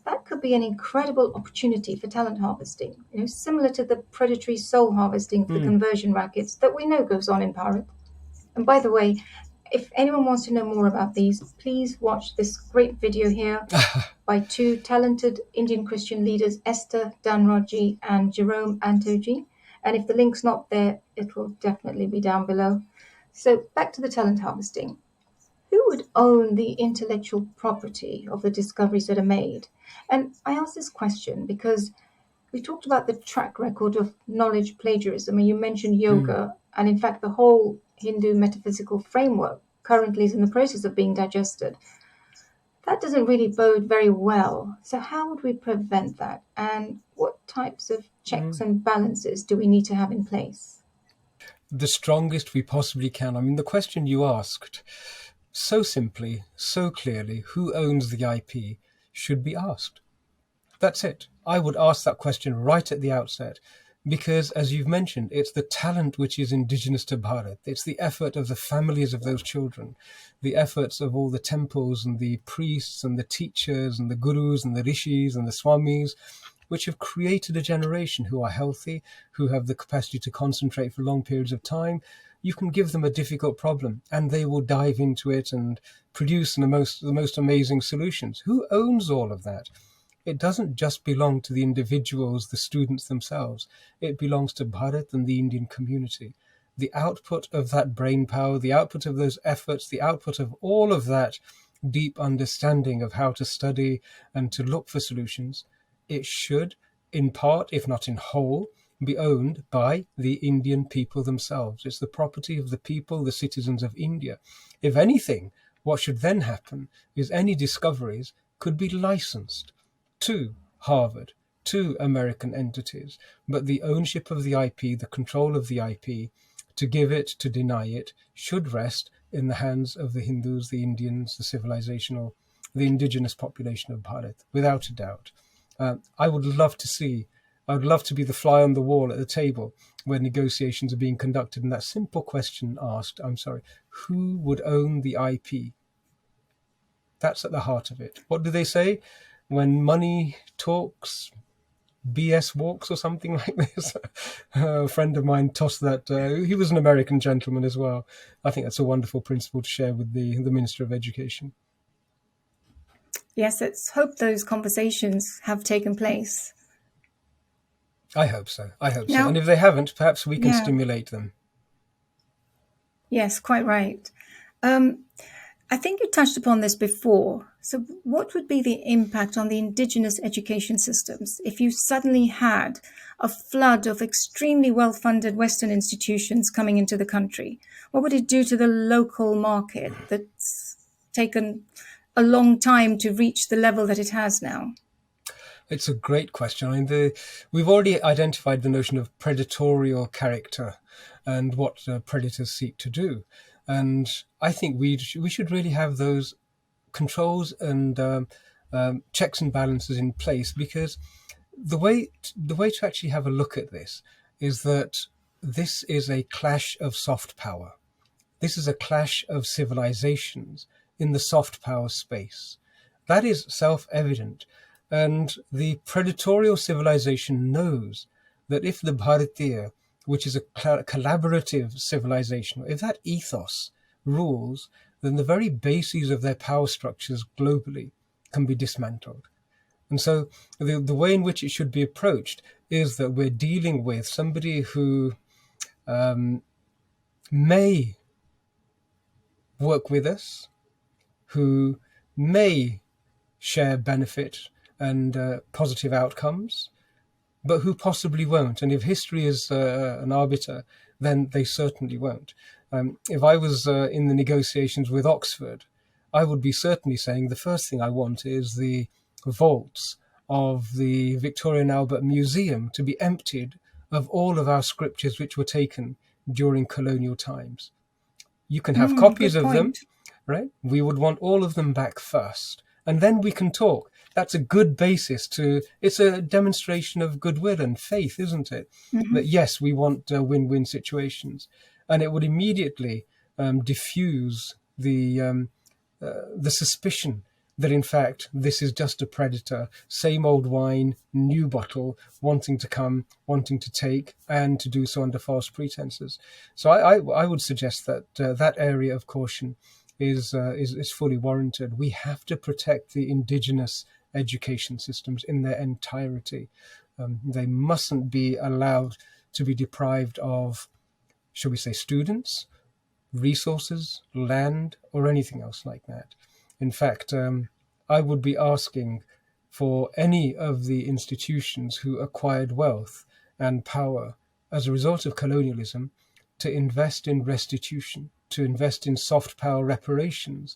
That could be an incredible opportunity for talent harvesting, similar to the predatory soul harvesting of the conversion rackets that we know goes on in Bharat. And by the way, if anyone wants to know more about these, please watch this great video here by two talented Indian Christian leaders, Esther Danraji and Jerome Antoji. And if the link's not there, it will definitely be down below. So back to the talent harvesting. Who would own the intellectual property of the discoveries that are made? And I ask this question because we talked about the track record of knowledge plagiarism, and you mentioned yoga, and in fact the whole Hindu metaphysical framework currently is in the process of being digested. That doesn't really bode very well. So how would we prevent that? And what types of checks and balances do we need to have in place? The strongest we possibly can. I mean, the question you asked, so simply, so clearly, who owns the IP, should be asked. That's it. I would ask that question right at the outset, because, as you've mentioned, it's the talent which is indigenous to Bharat. It's the effort of the families of those children, the efforts of all the temples and the priests and the teachers and the gurus and the rishis and the swamis, which have created a generation who are healthy, who have the capacity to concentrate for long periods of time. You can give them a difficult problem and they will dive into it and produce the most amazing solutions. Who owns all of that? It doesn't just belong to the individuals, the students themselves. It belongs to Bharat and the Indian community. The output of that brain power, the output of those efforts, the output of all of that deep understanding of how to study and to look for solutions, it should, in part, if not in whole, be owned by the Indian people themselves. It's the property of the people, the citizens of India. If anything, what should then happen is any discoveries could be licensed to Harvard, to American entities, but the ownership of the IP, the control of the IP, to give it, to deny it, should rest in the hands of the Hindus, the Indians, the civilizational, the indigenous population of Bharat, without a doubt. I would love to be the fly on the wall at the table where negotiations are being conducted and that simple question asked, who would own the IP? That's at the heart of it. What do they say? When money talks, BS walks, or something like this. A friend of mine tossed that. He was an American gentleman as well. I think that's a wonderful principle to share with the Minister of Education. Yes, let's hope those conversations have taken place. I hope so. And if they haven't, perhaps we can stimulate them. Yes, quite right. I think you touched upon this before. So, what would be the impact on the indigenous education systems if you suddenly had a flood of extremely well funded Western institutions coming into the country? What would it do to the local market that's taken a long time to reach the level that it has now? It's a great question. I mean, we've already identified the notion of predatorial character and what predators seek to do. And I think we should really have those controls and checks and balances in place, because the way to actually have a look at this is that this is a clash of soft power. This is a clash of civilizations in the soft power space. That is self-evident. And the predatorial civilization knows that if the Bharatiya, which is a collaborative civilization, if that ethos rules, then the very bases of their power structures globally can be dismantled. And so the way in which it should be approached is that we're dealing with somebody who may work with us, who may share benefit and positive outcomes, but who possibly won't. And if history is an arbiter, then they certainly won't. If I was in the negotiations with Oxford, I would be certainly saying the first thing I want is the vaults of the Victoria and Albert Museum to be emptied of all of our scriptures which were taken during colonial times. You can have copies of them, right? We would want all of them back first, and then we can talk. That's a good basis it's a demonstration of goodwill and faith, isn't it? Mm-hmm. That yes, we want win-win situations. And it would immediately diffuse the suspicion that in fact this is just a predator, same old wine, new bottle, wanting to come, wanting to take, and to do so under false pretenses. So I would suggest that that area of caution is fully warranted. We have to protect the indigenous education systems in their entirety. They mustn't be allowed to be deprived of, shall we say, students, resources, land, or anything else like that. In fact, I would be asking for any of the institutions who acquired wealth and power as a result of colonialism to invest in restitution, to invest in soft power reparations.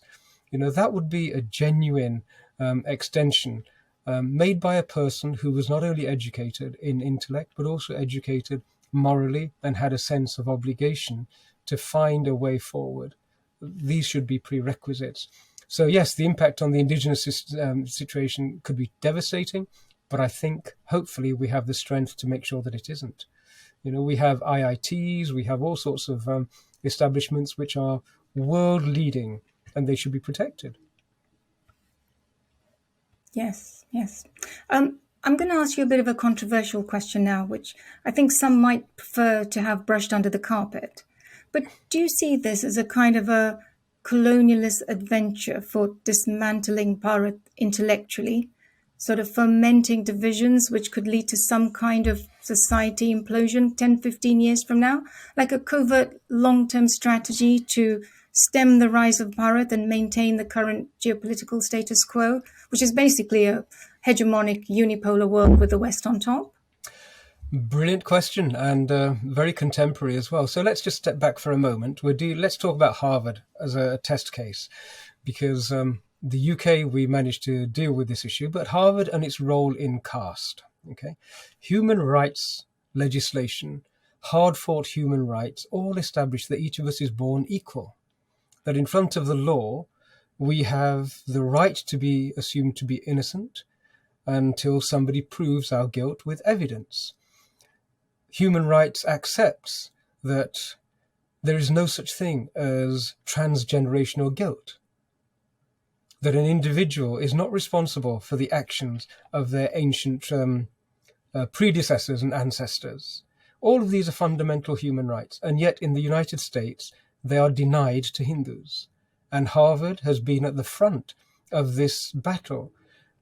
That would be a genuine extension made by a person who was not only educated in intellect, but also educated morally and had a sense of obligation to find a way forward. These should be prerequisites. So yes, the impact on the indigenous situation could be devastating, but I think hopefully we have the strength to make sure that it isn't. We have IITs, we have all sorts of establishments which are world leading, and they should be protected. Yes. I'm going to ask you a bit of a controversial question now, which I think some might prefer to have brushed under the carpet. But do you see this as a kind of a colonialist adventure for dismantling Bharat intellectually, sort of fomenting divisions which could lead to some kind of society implosion 10, 15 years from now, like a covert long-term strategy to stem the rise of Bharat and maintain the current geopolitical status quo, which is basically a hegemonic unipolar world with the West on top? Brilliant question, and very contemporary as well. So let's just step back for a moment. Let's talk about Harvard as a test case, because the UK, we managed to deal with this issue, but Harvard and its role in caste. Okay, human rights legislation, hard-fought human rights, all establish that each of us is born equal, that in front of the law, we have the right to be assumed to be innocent until somebody proves our guilt with evidence. Human rights accepts that there is no such thing as transgenerational guilt, that an individual is not responsible for the actions of their ancient predecessors and ancestors. All of these are fundamental human rights, and yet in the United States, they are denied to Hindus. And Harvard has been at the front of this battle.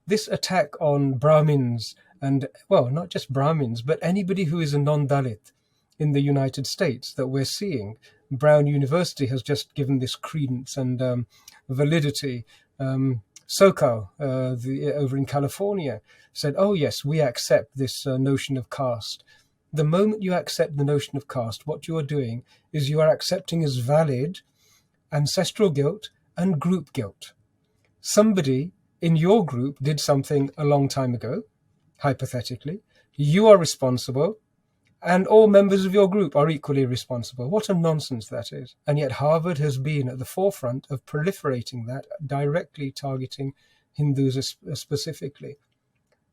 This attack on Brahmins and, well, not just Brahmins, but anybody who is a non-Dalit in the United States that we're seeing. Brown University has just given this credence and validity. SoCal, over in California, said, oh yes, we accept this notion of caste. The moment you accept the notion of caste, what you are doing is you are accepting as valid ancestral guilt and group guilt. Somebody in your group did something a long time ago, hypothetically. You are responsible, and all members of your group are equally responsible. What a nonsense that is. And yet Harvard has been at the forefront of proliferating that, directly targeting Hindus specifically.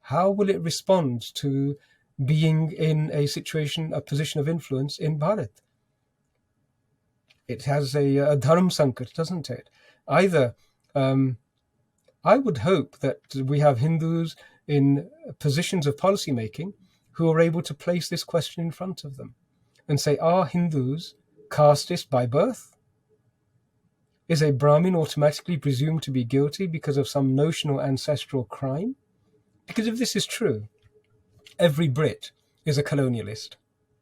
How will it respond to being in a position of influence in Bharat? It has a dharm sankat, doesn't it? Either I would hope that we have Hindus in positions of policy making who are able to place this question in front of them and say, are Hindus casteist by birth? Is a Brahmin automatically presumed to be guilty because of some notional ancestral crime? Because if this is true, every Brit is a colonialist.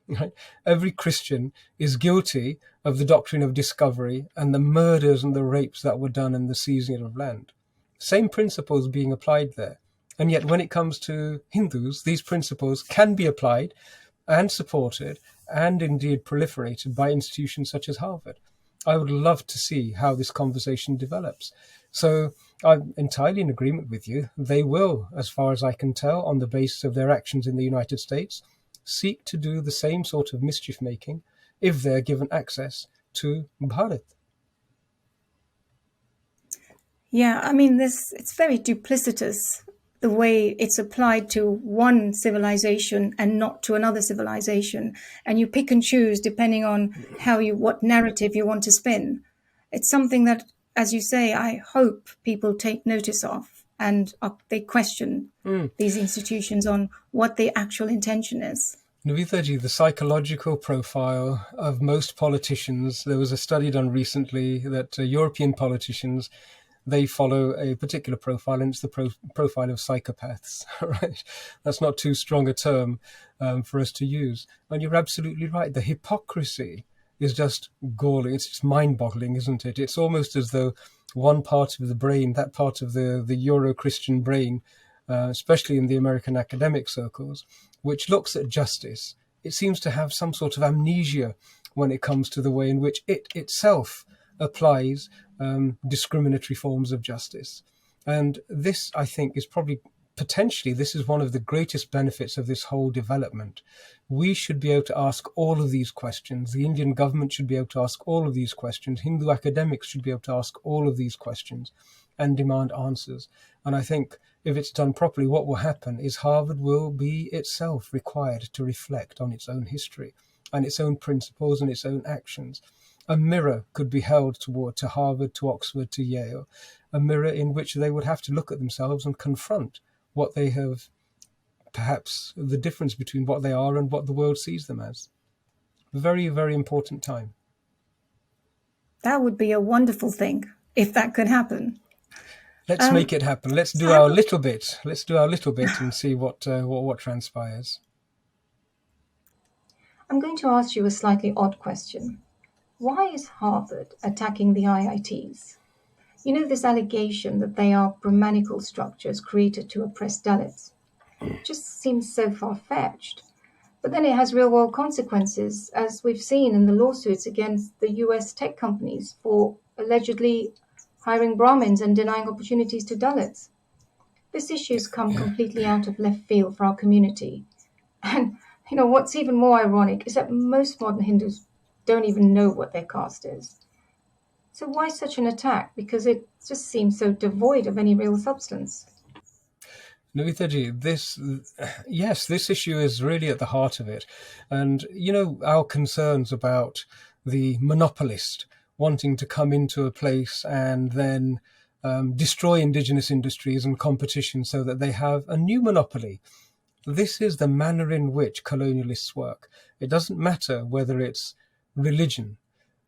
Right? Every Christian is guilty of the doctrine of discovery and the murders and the rapes that were done in the seizing of land. Same principles being applied there. And yet when it comes to Hindus, these principles can be applied and supported and indeed proliferated by institutions such as Harvard. I would love to see how this conversation develops. So I'm entirely in agreement with you. They will, as far as I can tell, on the basis of their actions in the United States, seek to do the same sort of mischief making if they're given access to Bharat. Yeah, I mean, it's very duplicitous, the way it's applied to one civilization and not to another civilization. And you pick and choose depending on what narrative you want to spin. It's something that, as you say, I hope people take notice of and they question these institutions on what the actual intention is. Navithaji, the psychological profile of most politicians, there was a study done recently that European politicians, they follow a particular profile, and it's the profile of psychopaths, right? That's not too strong a term for us to use. And you're absolutely right. The hypocrisy is just galling. It's just mind-boggling, isn't it? It's almost as though one part of the brain, that part of the Euro-Christian brain, especially in the American academic circles, which looks at justice, it seems to have some sort of amnesia when it comes to the way in which it itself applies discriminatory forms of justice. And this, I think, is probably potentially, this is one of the greatest benefits of this whole development. We should be able to ask all of these questions. The Indian government should be able to ask all of these questions. Hindu academics should be able to ask all of these questions and demand answers. And I think if it's done properly, what will happen is Harvard will be itself required to reflect on its own history and its own principles and its own actions. A mirror could be held to Harvard, to Oxford, to Yale, a mirror in which they would have to look at themselves and confront what they have, perhaps the difference between what they are and what the world sees them as. Very, very important time. That would be a wonderful thing if that could happen. Let's make it happen. Let's do our little bit. Let's do our little bit and see what transpires. I'm going to ask you a slightly odd question. Why is Harvard attacking the IITs? You know, this allegation that they are Brahmanical structures created to oppress Dalits. It just seems so far-fetched. But then it has real-world consequences, as we've seen in the lawsuits against the US tech companies for allegedly hiring Brahmins and denying opportunities to Dalits. This issue's come completely out of left field for our community. And, you know, what's even more ironic is that most modern Hindus don't even know what their caste is. So why such an attack? Because it just seems so devoid of any real substance. Navithaji, this issue is really at the heart of it. And, you know, our concerns about the monopolist wanting to come into a place and then destroy indigenous industries and competition so that they have a new monopoly. This is the manner in which colonialists work. It doesn't matter whether it's religion.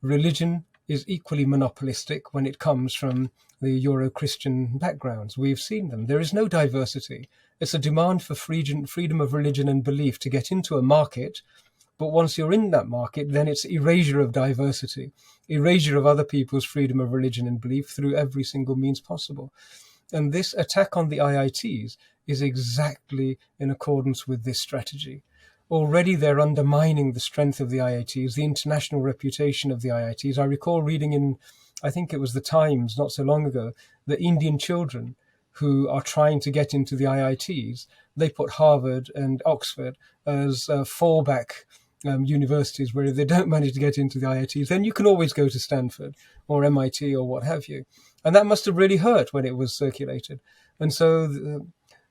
Religion is equally monopolistic when it comes from the Euro-Christian backgrounds. We've seen them. There is no diversity. It's a demand for freedom of religion and belief to get into a market, But once you're in that market, then it's erasure of diversity, erasure of other people's freedom of religion and belief through every single means possible. And this attack on the IITs is exactly in accordance with this strategy. Already they're undermining the strength of the IITs, the international reputation of the IITs. I recall reading in, I think it was the Times not so long ago, that Indian children who are trying to get into the IITs, they put Harvard and Oxford as fallback universities, where if they don't manage to get into the IITs, then you can always go to Stanford or MIT or what have you. And that must have really hurt when it was circulated. And so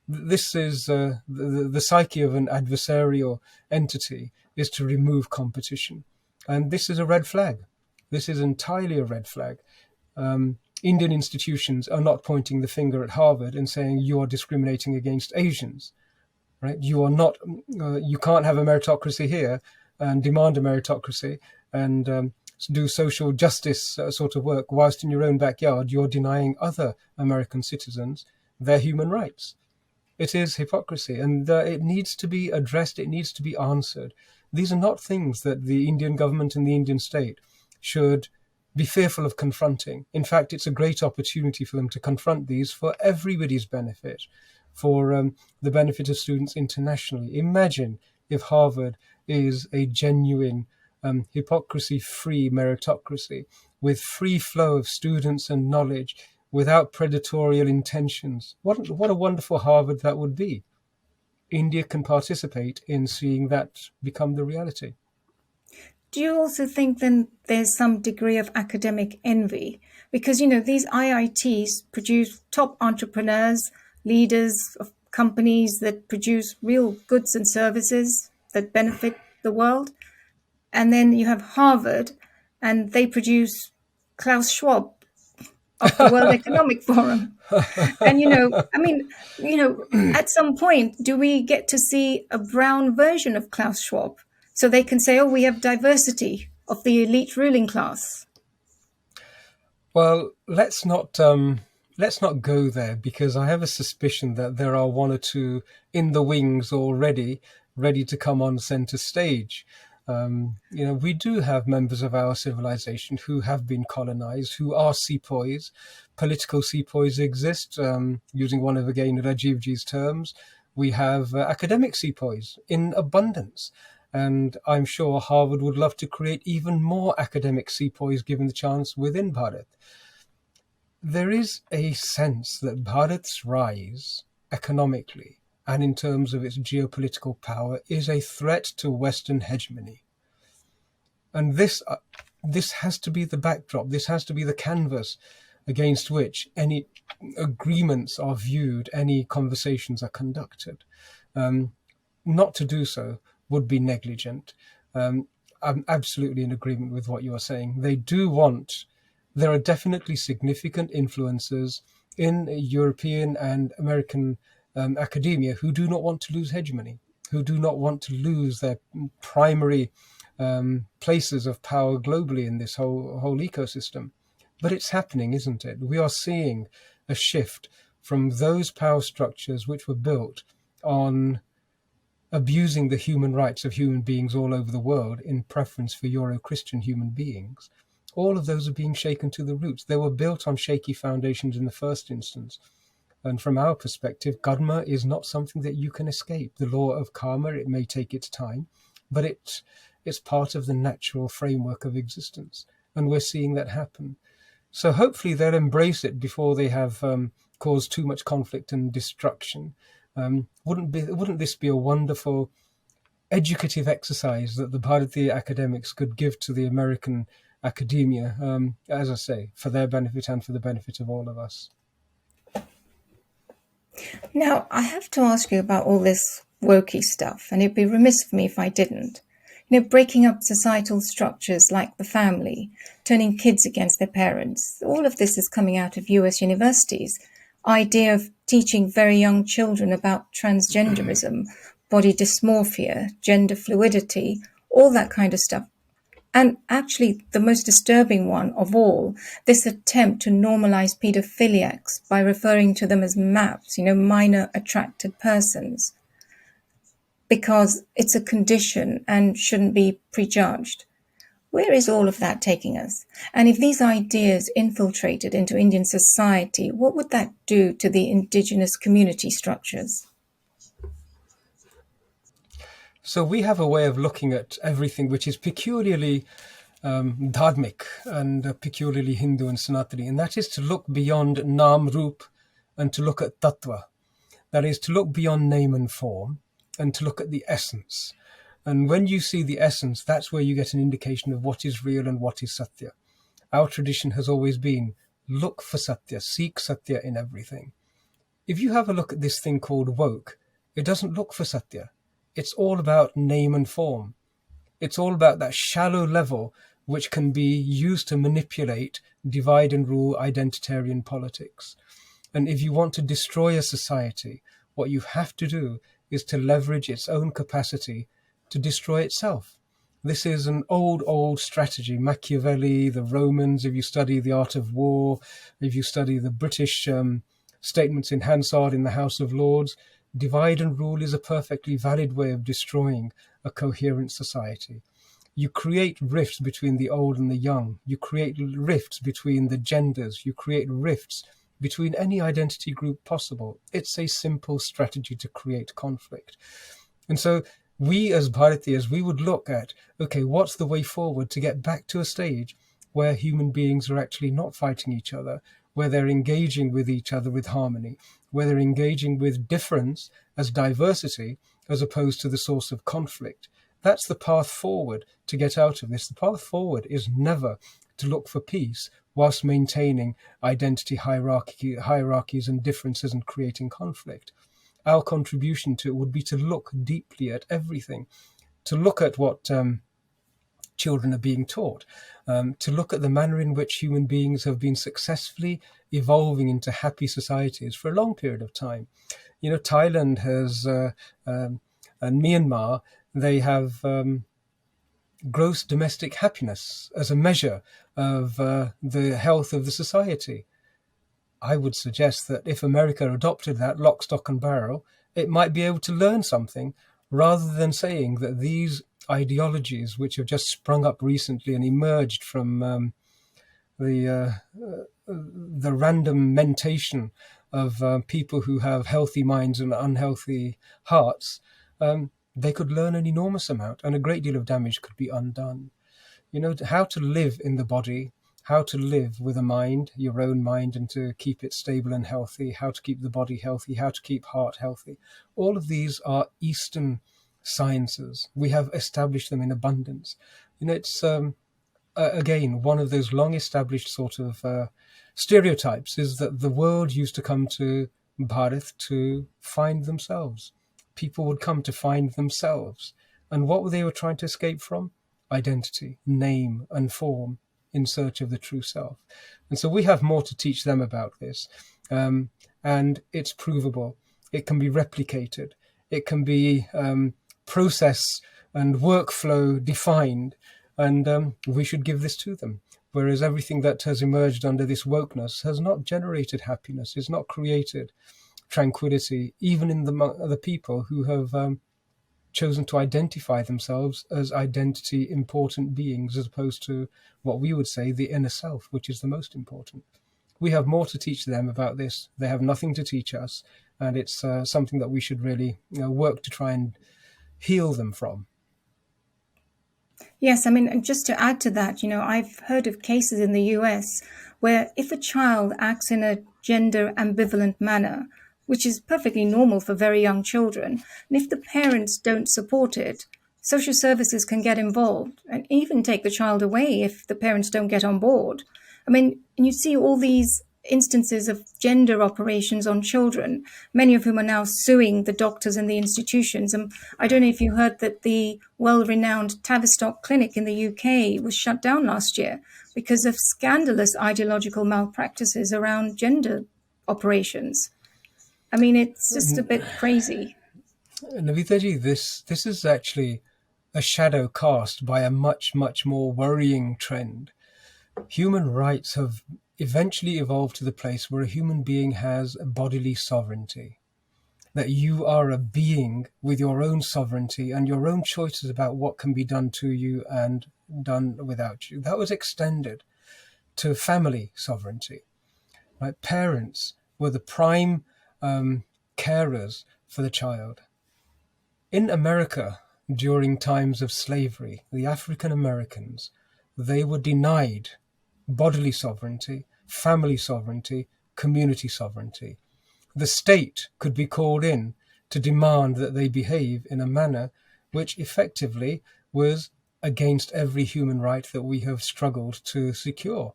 this is the psyche of an adversarial entity, is to remove competition. And this is a red flag. This is entirely a red flag. Indian institutions are not pointing the finger at Harvard and saying you are discriminating against Asians, right? You are not. You can't have a meritocracy here and demand a meritocracy and do social justice sort of work, whilst in your own backyard you're denying other American citizens their human rights. It is hypocrisy, and it needs to be addressed. It needs to be answered. These are not things that the Indian government and the Indian state should be fearful of confronting. In fact, it's a great opportunity for them to confront these for everybody's benefit, for the benefit of students internationally. Imagine if Harvard is a genuine hypocrisy-free meritocracy with free flow of students and knowledge, without predatorial intentions. What a wonderful Harvard that would be. India can participate in seeing that become the reality. Do you also think then there's some degree of academic envy? Because, these IITs produce top entrepreneurs, leaders of companies that produce real goods and services that benefit the world. And then you have Harvard, and they produce Klaus Schwab of the World Economic Forum. And, at some point, do we get to see a brown version of Klaus Schwab? So they can say, we have diversity of the elite ruling class. Well, let's not go there, because I have a suspicion that there are one or two in the wings already, ready to come on center stage. We do have members of our civilization who have been colonized, who are sepoys. Political sepoys exist, using one of, again, Rajivji's terms. We have academic sepoys in abundance. And I'm sure Harvard would love to create even more academic sepoys given the chance within Bharat. There is a sense that Bharat's rise economically and in terms of its geopolitical power is a threat to Western hegemony. And this has to be the backdrop. This has to be the canvas against which any agreements are viewed, any conversations are conducted. Not to do so would be negligent. I'm absolutely in agreement with what you are saying. There are definitely significant influences in European and American academia who do not want to lose hegemony, who do not want to lose their primary places of power globally in this whole ecosystem. But it's happening, isn't it? We are seeing a shift from those power structures which were built on abusing the human rights of human beings all over the world in preference for Euro-Christian human beings. All of those are being shaken to the roots. They were built on shaky foundations in the first instance. And from our perspective, karma is not something that you can escape. The law of karma, it may take its time, but it's part of the natural framework of existence. And we're seeing that happen. So hopefully they'll embrace it before they have caused too much conflict and destruction. Wouldn't this be a wonderful educative exercise that the Bharatiya academics could give to the American academia, as I say, for their benefit and for the benefit of all of us? Now, I have to ask you about all this wokey stuff, and it'd be remiss of me if I didn't. Breaking up societal structures like the family, turning kids against their parents. All of this is coming out of US universities. Idea of teaching very young children about transgenderism, body dysmorphia, gender fluidity, all that kind of stuff. And actually, the most disturbing one of all, this attempt to normalize paedophiliacs by referring to them as MAPs, minor attracted persons. because it's a condition and shouldn't be prejudged. Where is all of that taking us? And if these ideas infiltrated into Indian society, what would that do to the indigenous community structures? So we have a way of looking at everything which is peculiarly dharmic and peculiarly Hindu and Sanatani, and that is to look beyond Nam Roop and to look at Tattva. That is to look beyond name and form and to look at the essence. And when you see the essence, that's where you get an indication of what is real and what is Satya. Our tradition has always been look for Satya, seek Satya in everything. If you have a look at this thing called woke, it doesn't look for Satya. It's all about name and form. It's all about that shallow level which can be used to manipulate divide and rule identitarian politics. And if you want to destroy a society, what you have to do is to leverage its own capacity to destroy itself. This is an old strategy. Machiavelli, the Romans, if you study The Art of War, if you study the British statements in Hansard in the House of Lords, divide and rule is a perfectly valid way of destroying a coherent society. You create rifts between the old and the young. You create rifts between the genders. You create rifts between any identity group possible. It's a simple strategy to create conflict. And so we as Bharatiyas, we would look at, okay, what's the way forward to get back to a stage where human beings are actually not fighting each other, where they're engaging with each other with harmony, where they're engaging with difference as diversity, as opposed to the source of conflict. That's the path forward to get out of this. The path forward is never to look for peace whilst maintaining identity hierarchies and differences and creating conflict. Our contribution to it would be to look deeply at everything, to look at what children are being taught, to look at the manner in which human beings have been successfully evolving into happy societies for a long period of time. You know, Thailand has, and Myanmar, they have gross domestic happiness as a measure of the health of the society. I would suggest that if America adopted that lock, stock and barrel, it might be able to learn something, rather than saying that these ideologies which have just sprung up recently and emerged from the random mentation of people who have healthy minds and unhealthy hearts, they could learn an enormous amount, and a great deal of damage could be undone. You know, how to live in the body, how to live with a mind, your own mind, and to keep it stable and healthy, how to keep the body healthy, how to keep heart healthy. All of these are Eastern sciences. We have established them in abundance. You know, it's again, one of those long established sort of stereotypes is that the world used to come to Bharat to find themselves. People would come to find themselves. And what they were trying to escape from? Identity, name and form, in search of the true self. And so we have more to teach them about this. And it's provable. It can be replicated. It can be process and workflow defined. And we should give this to them. Whereas everything that has emerged under this wokeness has not generated happiness, has not created tranquility, even in the people who have chosen to identify themselves as identity important beings, as opposed to what we would say the inner self, which is the most important. We have more to teach them about this. They have nothing to teach us, and it's something that we should really work to try and heal them from. Yes, I mean, and just to add to that, I've heard of cases in the US where if a child acts in a gender ambivalent manner, which is perfectly normal for very young children, and if the parents don't support it, social services can get involved and even take the child away if the parents don't get on board. I mean, and you see all these instances of gender operations on children, many of whom are now suing the doctors and the institutions. And I don't know if you heard that the well-renowned Tavistock Clinic in the UK was shut down last year because of scandalous ideological malpractices around gender operations. I mean, it's just a bit crazy. Navitaji, this is actually a shadow cast by a much, much more worrying trend. Human rights have eventually evolved to the place where a human being has bodily sovereignty. that you are a being with your own sovereignty and your own choices about what can be done to you and done without you. That was extended to family sovereignty. Right? Parents were the prime carers for the child. In America, during times of slavery, the African Americans, they were denied bodily sovereignty, family sovereignty, community sovereignty. The state could be called in to demand that they behave in a manner which effectively was against every human right that we have struggled to secure.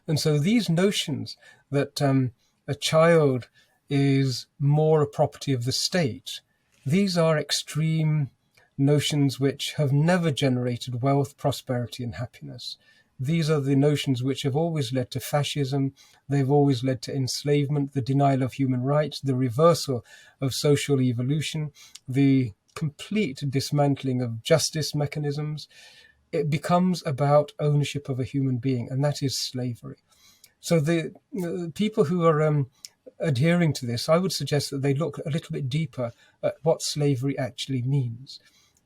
And so these notions that a child is more a property of the state, these are extreme notions which have never generated wealth, prosperity, and happiness. These are the notions which have always led to fascism. They've always led to enslavement, the denial of human rights, the reversal of social evolution, the complete dismantling of justice mechanisms. It becomes about ownership of a human being, and that is slavery. So the people who are adhering to this, I would suggest that they look a little bit deeper at what slavery actually means.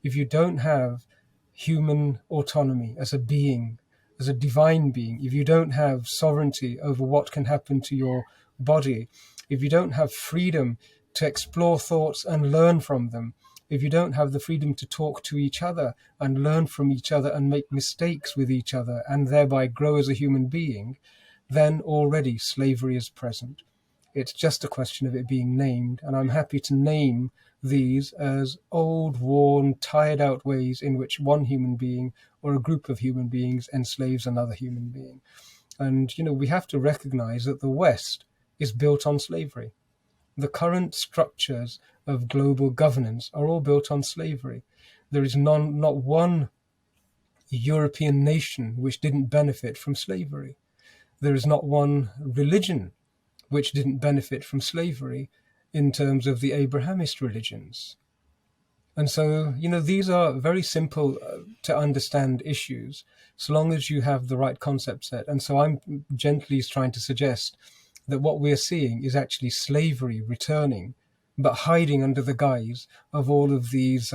If you don't have human autonomy as a being, as a divine being, if you don't have sovereignty over what can happen to your body, if you don't have freedom to explore thoughts and learn from them, if you don't have the freedom to talk to each other and learn from each other and make mistakes with each other and thereby grow as a human being, then already slavery is present. It's just a question of it being named, and I'm happy to name these as old, worn, tired out ways in which one human being or a group of human beings enslaves another human being. And, we have to recognize that the West is built on slavery. The current structures of global governance are all built on slavery. There is not one European nation which didn't benefit from slavery. There is not one religion which didn't benefit from slavery in terms of the Abrahamist religions. And so, these are very simple to understand issues, so long as you have the right concept set. And so I'm gently trying to suggest that what we're seeing is actually slavery returning, but hiding under the guise of all of these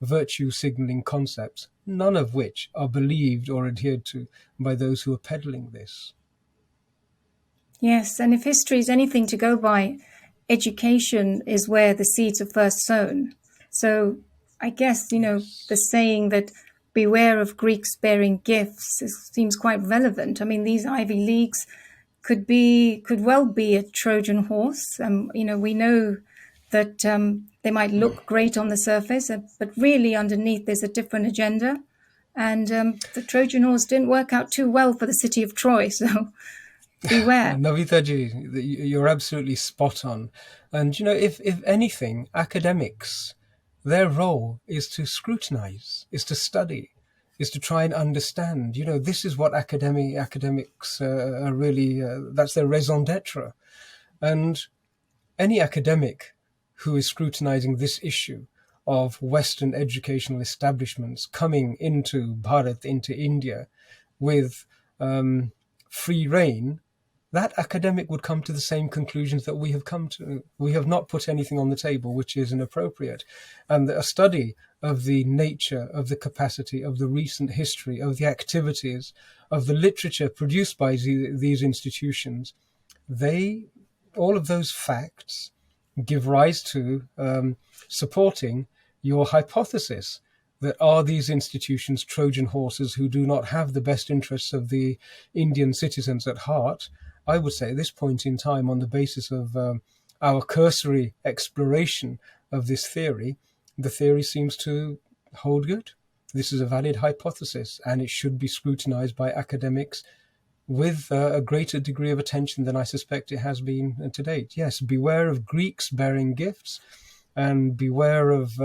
virtue signaling concepts, none of which are believed or adhered to by those who are peddling this. Yes, and if history is anything to go by, education is where the seeds are first sown. So I guess, the saying that beware of Greeks bearing gifts seems quite relevant. I mean, these Ivy Leagues could well be a Trojan horse. We know that they might look great on the surface, but really underneath there's a different agenda. And the Trojan horse didn't work out too well for the city of Troy, so beware. Navitaji, you're absolutely spot on. And, if anything, academics, their role is to scrutinize, is to study, is to try and understand. This is what academics are really, that's their raison d'etre. And any academic who is scrutinizing this issue of Western educational establishments coming into Bharat, into India, with free reign, that academic would come to the same conclusions that we have come to. We have not put anything on the table which is inappropriate. And a study of the nature, of the capacity, of the recent history, of the activities, of the literature produced by these institutions, all of those facts give rise to supporting your hypothesis that are these institutions Trojan horses who do not have the best interests of the Indian citizens at heart. I would say at this point in time, on the basis of our cursory exploration of this theory, the theory seems to hold good. This is a valid hypothesis, and it should be scrutinized by academics with a greater degree of attention than I suspect it has been to date. Yes, beware of Greeks bearing gifts, and beware of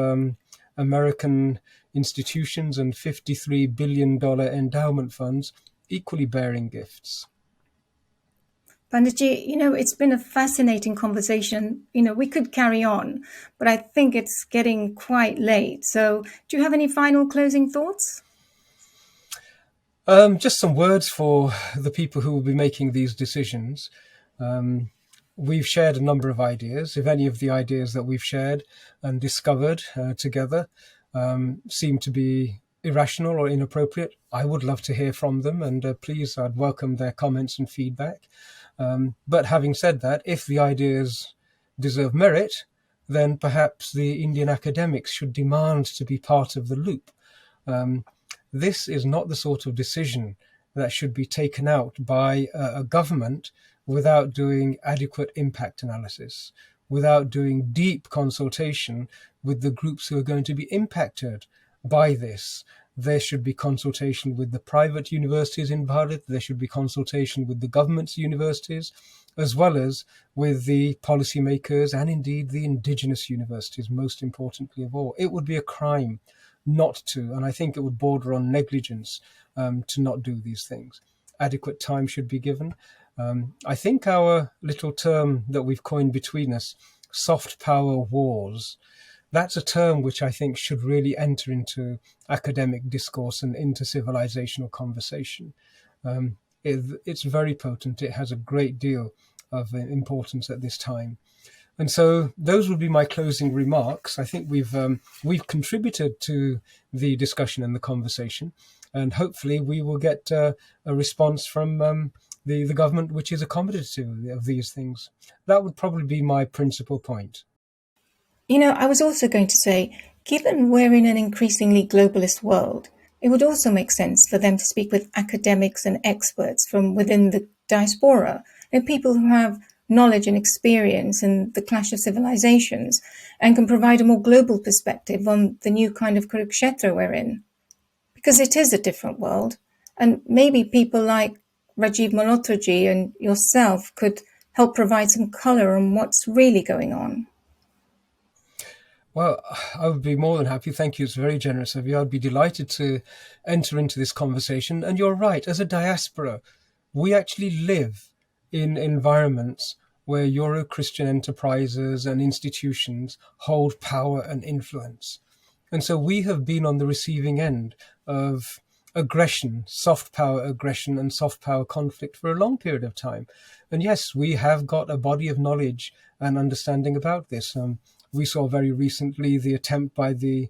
American institutions and $53 billion endowment funds equally bearing gifts. Panditji, it's been a fascinating conversation. We could carry on, but I think it's getting quite late. So do you have any final closing thoughts? Just some words for the people who will be making these decisions. we've shared a number of ideas. If any of the ideas that we've shared and discovered together seem to be irrational or inappropriate, I would love to hear from them, and please, I'd welcome their comments and feedback. But having said that, if the ideas deserve merit, then perhaps the Indian academics should demand to be part of the loop. This is not the sort of decision that should be taken out by a government without doing adequate impact analysis, without doing deep consultation with the groups who are going to be impacted by this. There should be consultation with the private universities in Bharat. There should be consultation with the government's universities, as well as with the policymakers and indeed the indigenous universities, most importantly of all. It would be a crime not to, and I think it would border on negligence to not do these things. Adequate time should be given. I think our little term that we've coined between us, soft power wars, that's a term which I think should really enter into academic discourse and into civilizational conversation. It's very potent. It has a great deal of importance at this time. And so those would be my closing remarks. I think we've contributed to the discussion and the conversation, and hopefully we will get a response from the government which is accommodative of these things. That would probably be my principal point. I was also going to say, given we're in an increasingly globalist world, it would also make sense for them to speak with academics and experts from within the diaspora, and people who have knowledge and experience in the clash of civilizations and can provide a more global perspective on the new kind of Kurukshetra we're in. Because it is a different world, and maybe people like Rajiv Malhotraji and yourself could help provide some colour on what's really going on. Well, I would be more than happy. Thank you. It's very generous of you. I'd be delighted to enter into this conversation. And you're right. As a diaspora, we actually live in environments where Euro-Christian enterprises and institutions hold power and influence. And so we have been on the receiving end of aggression, soft power aggression and soft power conflict for a long period of time. And yes, we have got a body of knowledge and understanding about this. We saw very recently the attempt by the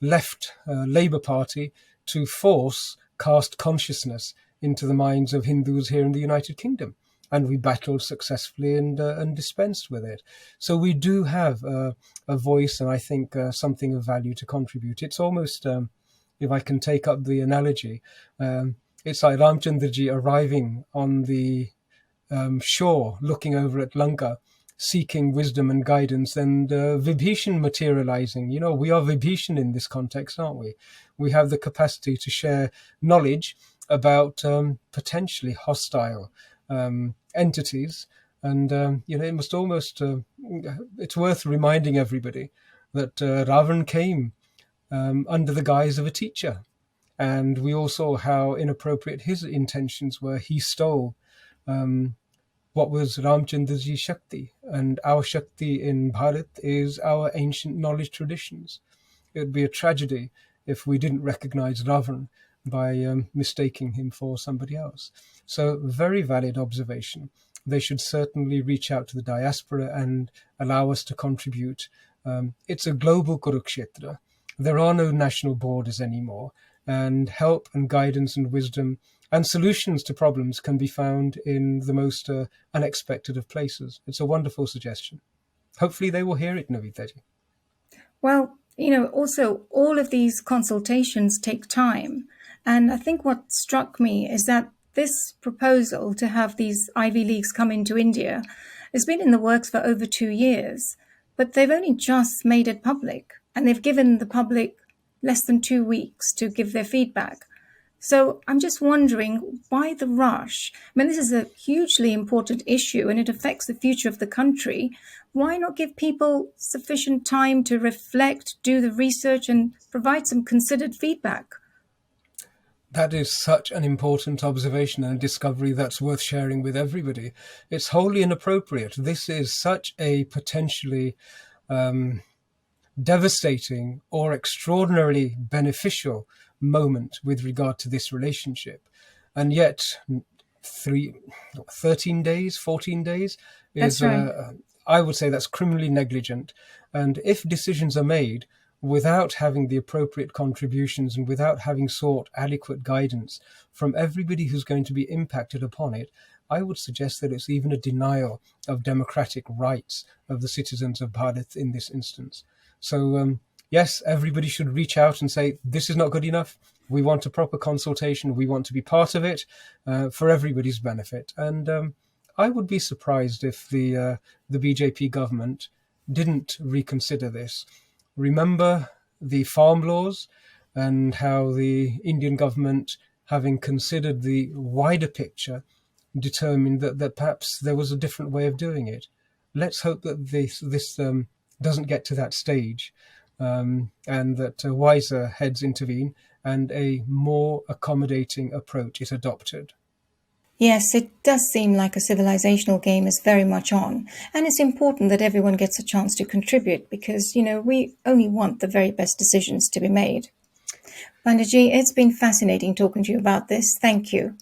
left Labour Party to force caste consciousness into the minds of Hindus here in the United Kingdom. And we battled successfully and dispensed with it. So we do have a voice and I think something of value to contribute. It's almost, if I can take up the analogy, it's like Ramchandraji arriving on the shore looking over at Lanka, seeking wisdom and guidance, and Vibhishan materializing. We are Vibhishan in this context, aren't we? We have the capacity to share knowledge about potentially hostile entities. And, it must almost, it's worth reminding everybody that Ravan came under the guise of a teacher. And we all saw how inappropriate his intentions were. He stole what was Ramchandraji's Shakti, and our Shakti in Bharat is our ancient knowledge traditions. It would be a tragedy if we didn't recognize Ravan by mistaking him for somebody else. So very valid observation. They should certainly reach out to the diaspora and allow us to contribute. It's a global Kurukshetra. There are no national borders anymore, and help and guidance and wisdom and solutions to problems can be found in the most unexpected of places. It's a wonderful suggestion. Hopefully they will hear it, Navitaji. Well, also all of these consultations take time. And I think what struck me is that this proposal to have these Ivy Leagues come into India has been in the works for over 2 years, but they've only just made it public, and they've given the public less than 2 weeks to give their feedback. So I'm just wondering, why the rush? I mean, this is a hugely important issue and it affects the future of the country. Why not give people sufficient time to reflect, do the research and provide some considered feedback? That is such an important observation and a discovery that's worth sharing with everybody. It's wholly inappropriate. This is such a potentially devastating or extraordinarily beneficial moment with regard to this relationship. And yet 13 days, 14 days is, That's right. I would say that's criminally negligent. And if decisions are made without having the appropriate contributions and without having sought adequate guidance from everybody who's going to be impacted upon it, I would suggest that it's even a denial of democratic rights of the citizens of Bharat in this instance. So, yes, everybody should reach out and say, this is not good enough. We want a proper consultation. We want to be part of it for everybody's benefit. And I would be surprised if the BJP government didn't reconsider this. Remember the farm laws and how the Indian government, having considered the wider picture, determined that perhaps there was a different way of doing it. Let's hope that this doesn't get to that stage, and that wiser heads intervene and a more accommodating approach is adopted. Yes, it does seem like a civilizational game is very much on, and it's important that everyone gets a chance to contribute because, we only want the very best decisions to be made. Panditji, it's been fascinating talking to you about this. Thank you.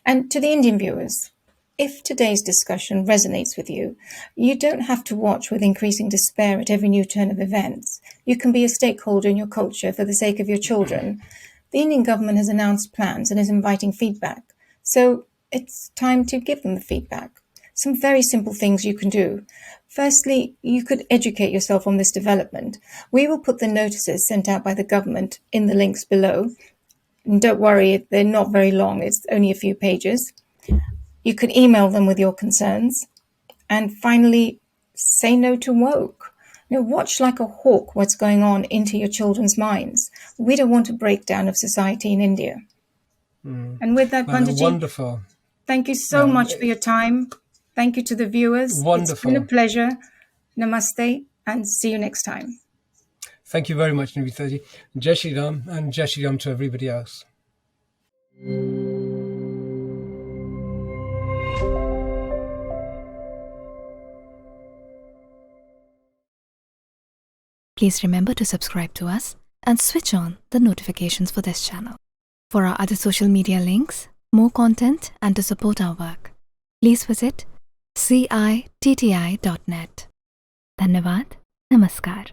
And to the Indian viewers, if today's discussion resonates with you, you don't have to watch with increasing despair at every new turn of events. You can be a stakeholder in your culture for the sake of your children. The Indian government has announced plans and is inviting feedback. So it's time to give them the feedback. Some very simple things you can do. Firstly, you could educate yourself on this development. We will put the notices sent out by the government in the links below. And don't worry, they're not very long. It's only a few pages. You could email them with your concerns. And finally, say no to woke. Watch like a hawk what's going on into your children's minds. We don't want a breakdown of society in India. And with that, Panditji, Wonderful. Thank you so much for your time. Thank you to the viewers. Wonderful. It's been a pleasure. Namaste and see you next time. Thank you very much, Nivitaji. Jai Shri Ram and Jai Shri Ram to everybody else. Please remember to subscribe to us and switch on the notifications for this channel. For our other social media links, more content and to support our work, please visit citti.net. Dhanyavad. Namaskar.